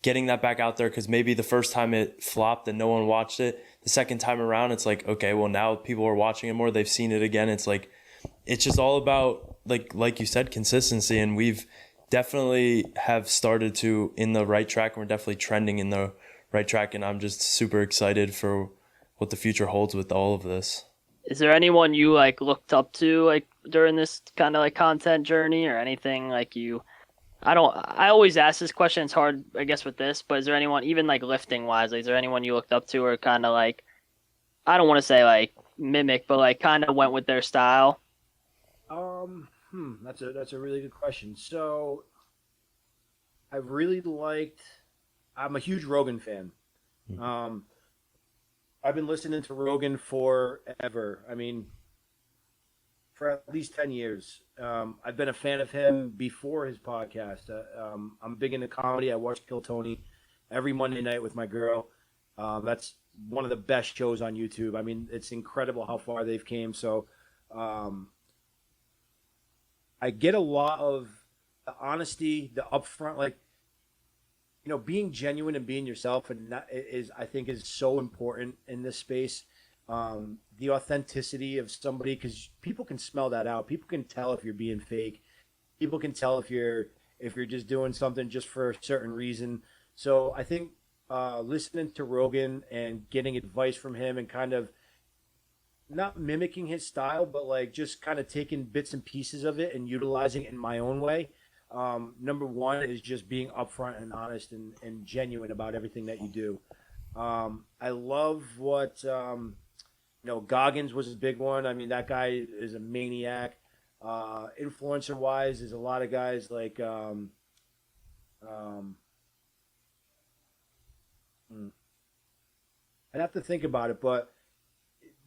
getting that back out there, because maybe the first time it flopped and no one watched it. The second time around, it's like, okay, well, now people are watching it more. They've seen it again. It's like, it's just all about, like you said, consistency. And we've definitely have started to in the right track. And we're definitely trending in the right track. And I'm just super excited for what the future holds with all of this. Is there anyone you like looked up to like during this kind of like content journey, or anything like you? I always ask this question. It's hard, I guess, with this, but is there anyone, even like lifting wise, like, is there anyone you looked up to, or kind of like, I don't want to say like mimic, but like kind of went with their style? That's a really good question. So I've really liked, I'm a huge Rogan fan. I've been listening to Rogan forever. I mean, for at least 10 years. I've been a fan of him before his podcast. I'm big into comedy. I watch Kill Tony every Monday night with my girl. That's one of the best shows on YouTube. I mean, it's incredible how far they've came. So I get a lot of the honesty, the upfront, like, being genuine and being yourself, and I think is so important in this space. The authenticity of somebody, because people can smell that out. People can tell if you're being fake. People can tell if if you're just doing something just for a certain reason. So I think listening to Rogan and getting advice from him and kind of not mimicking his style, but like just kind of taking bits and pieces of it and utilizing it in my own way. Number one is just being upfront and honest and genuine about everything that you do. I love what Goggins was a big one. I mean, that guy is a maniac. Influencer wise, there's a lot of guys like I'd have to think about it, but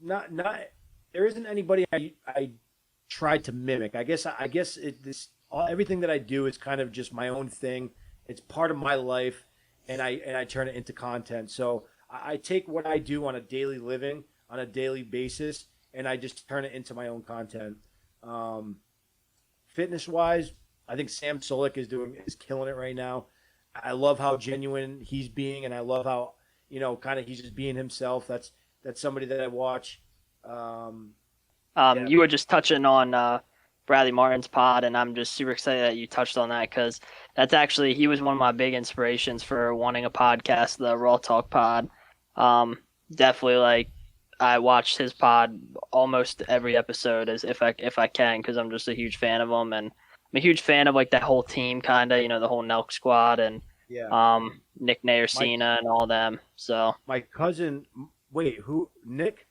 not there isn't anybody I tried to mimic. I guess everything that I do is kind of just my own thing. It's part of my life, and I turn it into content. So I take what I do on a daily living, on a daily basis, and I just turn it into my own content. Fitness wise, I think Sam Solik is killing it right now. I love how genuine he's being, and I love how kind of he's just being himself. That's somebody that I watch. You were just touching on Bradley Martin's pod, and I'm just super excited that you touched on that because he was one of my big inspirations for wanting a podcast, the Raw Talk pod. Definitely, like, I watched his pod almost every episode as if I can, because I'm just a huge fan of him, and I'm a huge fan of like that whole team, kind of, the whole Nelk squad and Nick Nayercina and all them. So my cousin, wait, who? Nick?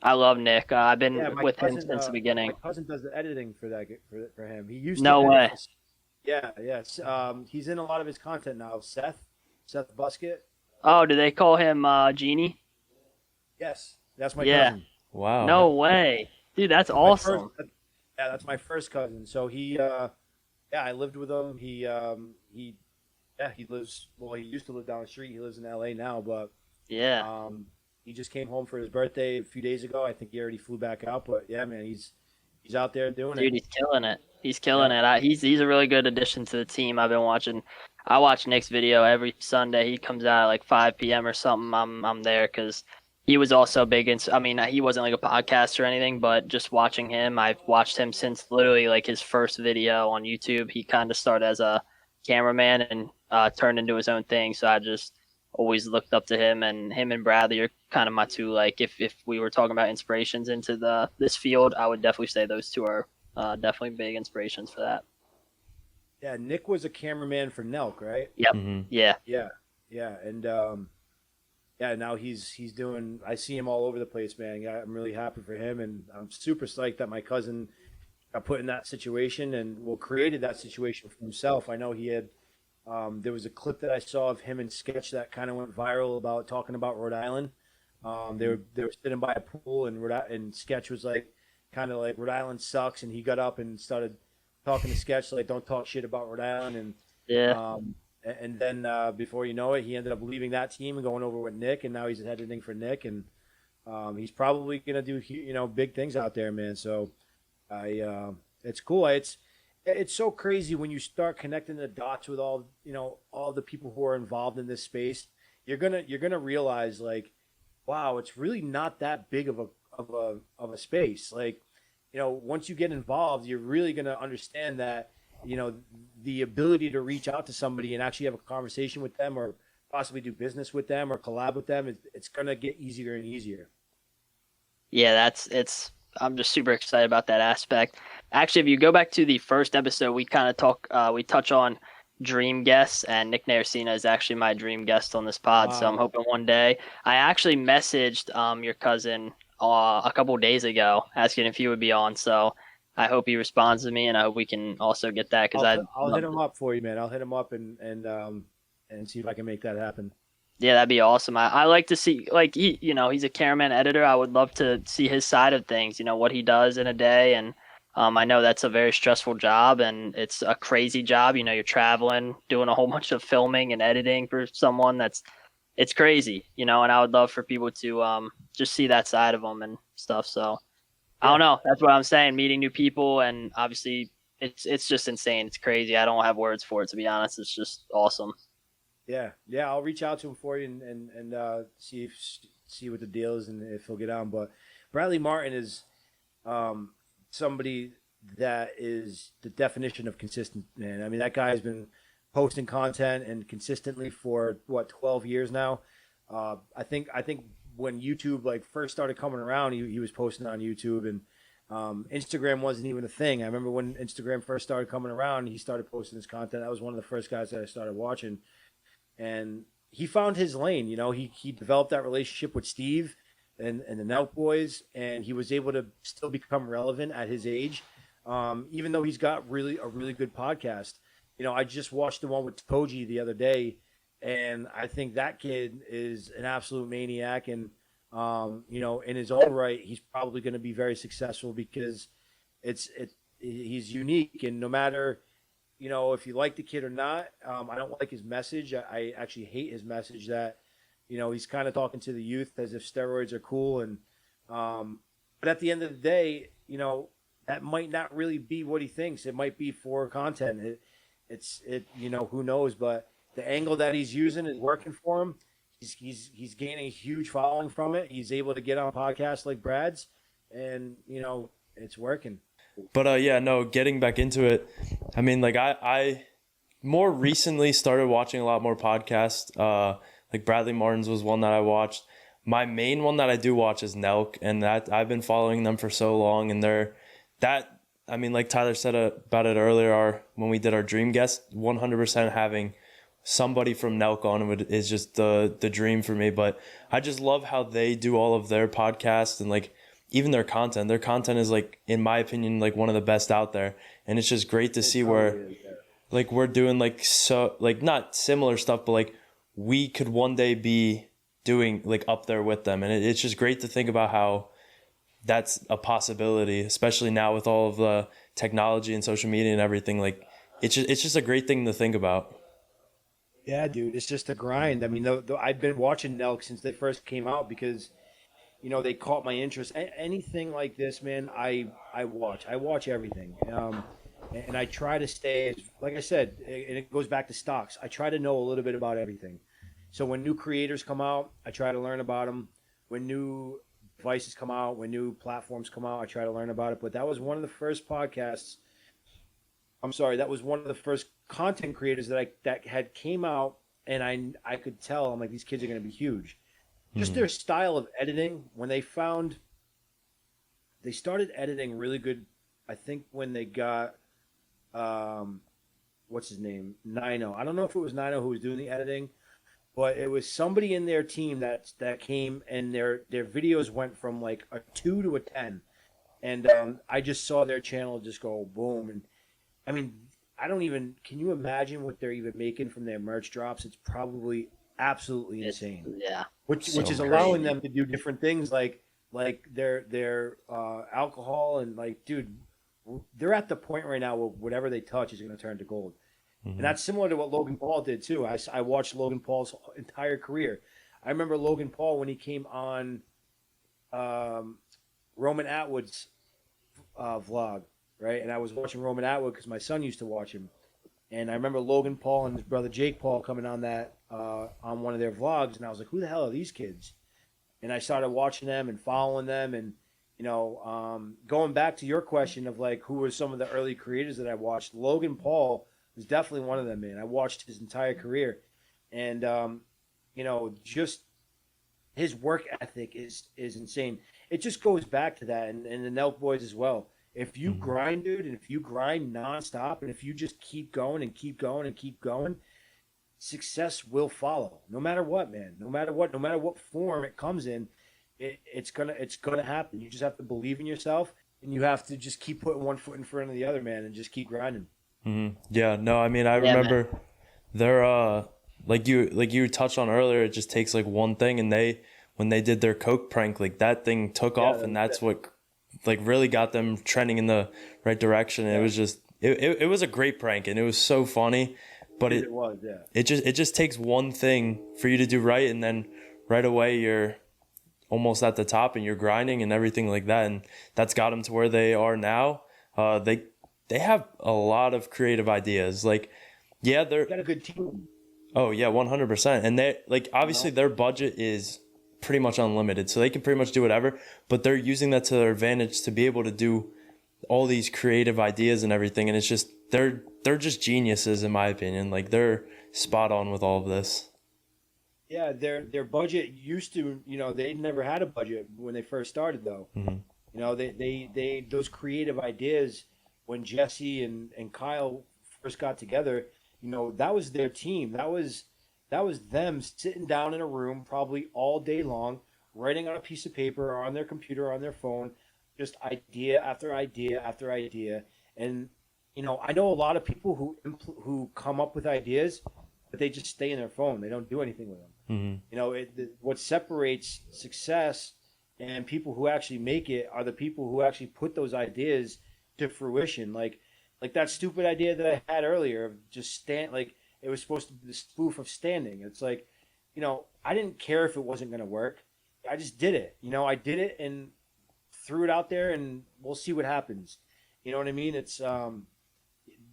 I love Nick. I've been with him since the beginning. My cousin does the editing for him. He used to. No way. Yeah, yes. He's in a lot of his content now. Seth Busket. Oh, do they call him Genie? Yes, that's my cousin. Wow. No way, dude. That's awesome. That's my first cousin. So he, I lived with him. He lives. Well, he used to live down the street. He lives in L.A. now, but he just came home for his birthday a few days ago. I think he already flew back out, but yeah, man, he's out there doing it. Dude, he's killing it. He's killing it. He's a really good addition to the team. I watch Nick's video every Sunday. He comes out at like 5 p.m. or something. I'm there because he was also big into. I mean, he wasn't like a podcast or anything, but just watching him, I've watched him since literally like his first video on YouTube. He kind of started as a cameraman and turned into his own thing. So I just always looked up to him, and Bradley are kind of my two, like, if we were talking about inspirations into this field, I would definitely say those two are definitely big inspirations for that. Yeah, Nick was a cameraman for Nelk, right? Yep. Mm-hmm. Yeah, and now he's doing. I see him all over the place, man. Yeah, I'm really happy for him, and I'm super psyched that my cousin got put in that situation and created that situation for himself. I know he had. There was a clip that I saw of him and Sketch that kind of went viral about talking about Rhode Island. They were sitting by a pool, and Sketch was like, kind of like, Rhode Island sucks, and he got up and started talking to Sketch like, don't talk shit about Rhode Island, and then before you know it, he ended up leaving that team and going over with Nick, and now he's editing for Nick, and he's probably gonna do big things out there, man. So it's cool. It's so crazy when you start connecting the dots with all the people who are involved in this space. You're gonna realize, like, wow, it's really not that big of a space. Like, once you get involved, you're really gonna understand that the ability to reach out to somebody and actually have a conversation with them, or possibly do business with them or collab with them, it's gonna get easier and easier. Yeah, I'm just super excited about that aspect. Actually, if you go back to the first episode, we kind of we touch on dream guests, and Nick Nayercina is actually my dream guest on this pod. Wow. So I'm hoping one day. I actually messaged your cousin a couple of days ago asking if he would be on. So I hope he responds to me, and I hope we can also get that, because I'll hit him up for you, man. I'll hit him up and see if I can make that happen. Yeah, that'd be awesome. I like to see, like, he's a cameraman editor. I would love to see his side of things, what he does in a day. And I know that's a very stressful job, and it's a crazy job. You're traveling, doing a whole bunch of filming and editing for someone it's crazy, and I would love for people to just see that side of them and stuff. So I don't know. That's what I'm saying. Meeting new people, and obviously it's just insane. It's crazy. I don't have words for it, to be honest. It's just awesome. Yeah. I'll reach out to him for you and see what the deal is and if he'll get on. But Bradley Martin is somebody that is the definition of consistent, man. I mean, that guy has been posting content and consistently for 12 years now. I think when YouTube like first started coming around, he was posting on YouTube, and Instagram wasn't even a thing. I remember when Instagram first started coming around, he started posting his content. That was one of the first guys that I started watching, and he found his lane. You know, he developed that relationship with Steve and the Nelk boys, and he was able to still become relevant at his age, even though he's got a really good podcast. You know, I just watched the one with Koji the other day, and I think that kid is an absolute maniac. And you know, in his own right, he's probably going to be very successful because he's unique. And no matter, you know, if you like the kid or not, I don't like his message. I actually hate his message that, you know, he's kind of talking to the youth as if steroids are cool. And but at the end of the day, you know, that might not really be what he thinks. It might be for content. You know, who knows? But the angle that he's using is working for him. He's gaining a huge following from it. He's able to get on podcasts like Brad's, and you know, it's working. But yeah, no, getting back into it, I mean, like I more recently started watching a lot more podcasts. Like Bradley Martin's was one that I watched. My main one that I do watch is Nelk, and that I've been following them for so long, and I mean, like Tyler said about it earlier, when we did our dream guest, 100% having somebody from Nelk on is just the dream for me. But I just love how they do all of their podcasts and like even their content. Their content is like, in my opinion, like one of the best out there. And it's just great to see where like we're doing like so like not similar stuff, but like we could one day be doing like up there with them. And it's just great to think about how that's a possibility, especially now with all of the technology and social media and everything. Like it's just a great thing to think about. Yeah, dude, it's just a grind. I mean, I've been watching Nelk since they first came out because, you know, they caught my interest. Anything like this, man, I watch. I watch everything, and I try to stay. Like I said, and it goes back to stocks. I try to know a little bit about everything. So when new creators come out, I try to learn about them. When new devices come out, when new platforms come out, I try to learn about it. But that was one of the first podcasts. That was one of the first content creators that had came out, and I could tell, I'm like, these kids are going to be huge. Just their style of editing, when they started editing really good, I think when they got, what's his name? Nino. I don't know if it was Nino who was doing the editing, but it was somebody in their team that came, and their videos went from like a 2 to a 10. And I just saw their channel just go boom. And I mean, can you imagine what they're even making from their merch drops? It's probably absolutely insane. Yeah. Which is allowing them to do different things like their alcohol, and like, dude, they're at the point right now where whatever they touch is going to turn to gold. Mm-hmm. And that's similar to what Logan Paul did too. I watched Logan Paul's entire career. I remember Logan Paul when he came on Roman Atwood's vlog. Right, and I was watching Roman Atwood because my son used to watch him, and I remember Logan Paul and his brother Jake Paul coming on that on one of their vlogs, and I was like, "Who the hell are these kids?" And I started watching them and following them, and you know, going back to your question of like who were some of the early creators that I watched, Logan Paul was definitely one of them. Man, I watched his entire career, and you know, just his work ethic is insane. It just goes back to that, and the Nelk boys as well. If you grind, dude, and if you grind nonstop, and if you just keep going and keep going and keep going, success will follow. No matter what, man. No matter what form it comes in, it's gonna happen. You just have to believe in yourself, and you have to just keep putting one foot in front of the other, man, and just keep grinding. Mm-hmm. Yeah, no, I mean, I remember they're like you touched on earlier. It just takes like one thing, and when they did their Coke prank, like that thing took off, and that's what like really got them trending in the right direction. And it was just it was a great prank, and it was so funny. But it just takes one thing for you to do right, and then right away you're almost at the top, and you're grinding and everything like that. And that's got them to where they are now. They have a lot of creative ideas. Like, yeah, they're got a good team. Oh yeah, 100%. And they like obviously their budget is pretty much unlimited, so they can pretty much do whatever. But they're using that to their advantage to be able to do all these creative ideas and everything, and it's just they're just geniuses in my opinion. Like they're spot on with all of this. Yeah, their budget used to, they never had a budget when they first started though. Mm-hmm. They those creative ideas when Jesse and Kyle first got together, that was their team. That was them sitting down in a room probably all day long, writing on a piece of paper or on their computer or on their phone, just idea after idea after idea. And I know a lot of people who come up with ideas, but they just stay in their phone. They don't do anything with them. Mm-hmm. What separates success and people who actually make it are the people who actually put those ideas to fruition. Like that stupid idea that I had earlier of just like it was supposed to be the spoof of standing. It's like, I didn't care if it wasn't going to work. I just did it. I did it and threw it out there, and we'll see what happens. You know what I mean? It's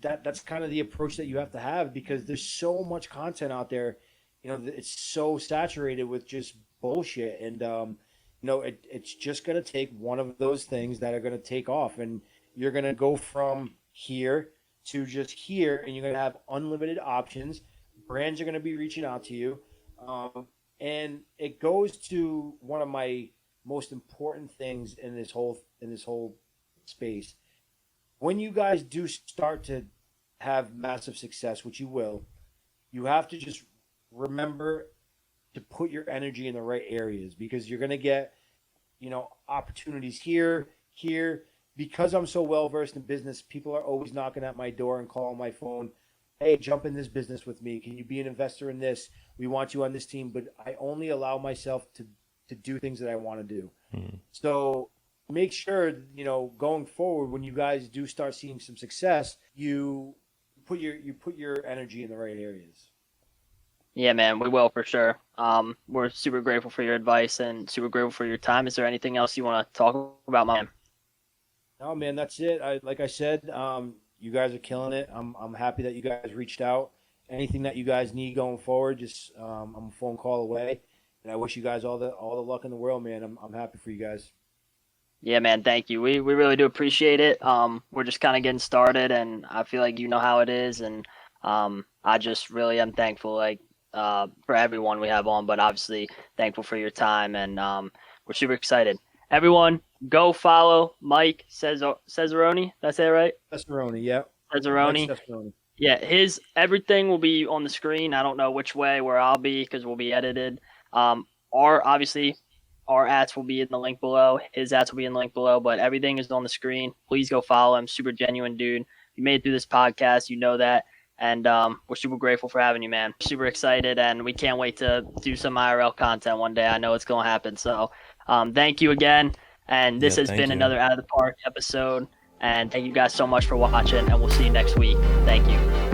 that's kind of the approach that you have to have, because there's so much content out there. It's so saturated with just bullshit, and it's just going to take one of those things that are going to take off, and you're going to go from here to just here, and you're going to have unlimited options. Brands are going to be reaching out to you, and it goes to one of my most important things in this whole space. When you guys do start to have massive success, which you will, you have to just remember to put your energy in the right areas, because you're going to get, opportunities here. Because I'm so well versed in business, people are always knocking at my door and calling my phone. Hey, jump in this business with me. Can you be an investor in this? We want you on this team. But I only allow myself to do things that I want to do. Mm-hmm. So make sure, going forward, when you guys do start seeing some success, you put your energy in the right areas. Yeah, man, we will for sure. We're super grateful for your advice and super grateful for your time. Is there anything else you want to talk about, man? No, man, that's it. Like I said, you guys are killing it. I'm happy that you guys reached out. Anything that you guys need going forward, just I'm a phone call away. And I wish you guys all the luck in the world, man. I'm happy for you guys. Yeah, man, thank you. We really do appreciate it. We're just kind of getting started, and I feel like you know how it is, and I just really am thankful, for everyone we have on, but obviously thankful for your time, and we're super excited. Everyone, go follow Mike Cesaroni. That's it, right? Cesaroni, yeah. Cesaroni. Mike Cesaroni. Yeah, his everything will be on the screen. I don't know which way where I'll be because we'll be edited. Obviously our ads will be in the link below. His ads will be in the link below, but everything is on the screen. Please go follow him. Super genuine dude. You made it through this podcast, you know that. And we're super grateful for having you, man. Super excited, and we can't wait to do some IRL content one day. I know it's going to happen. So thank you again. And this has been another Out of the Park episode. And thank you guys so much for watching, and we'll see you next week. Thank you.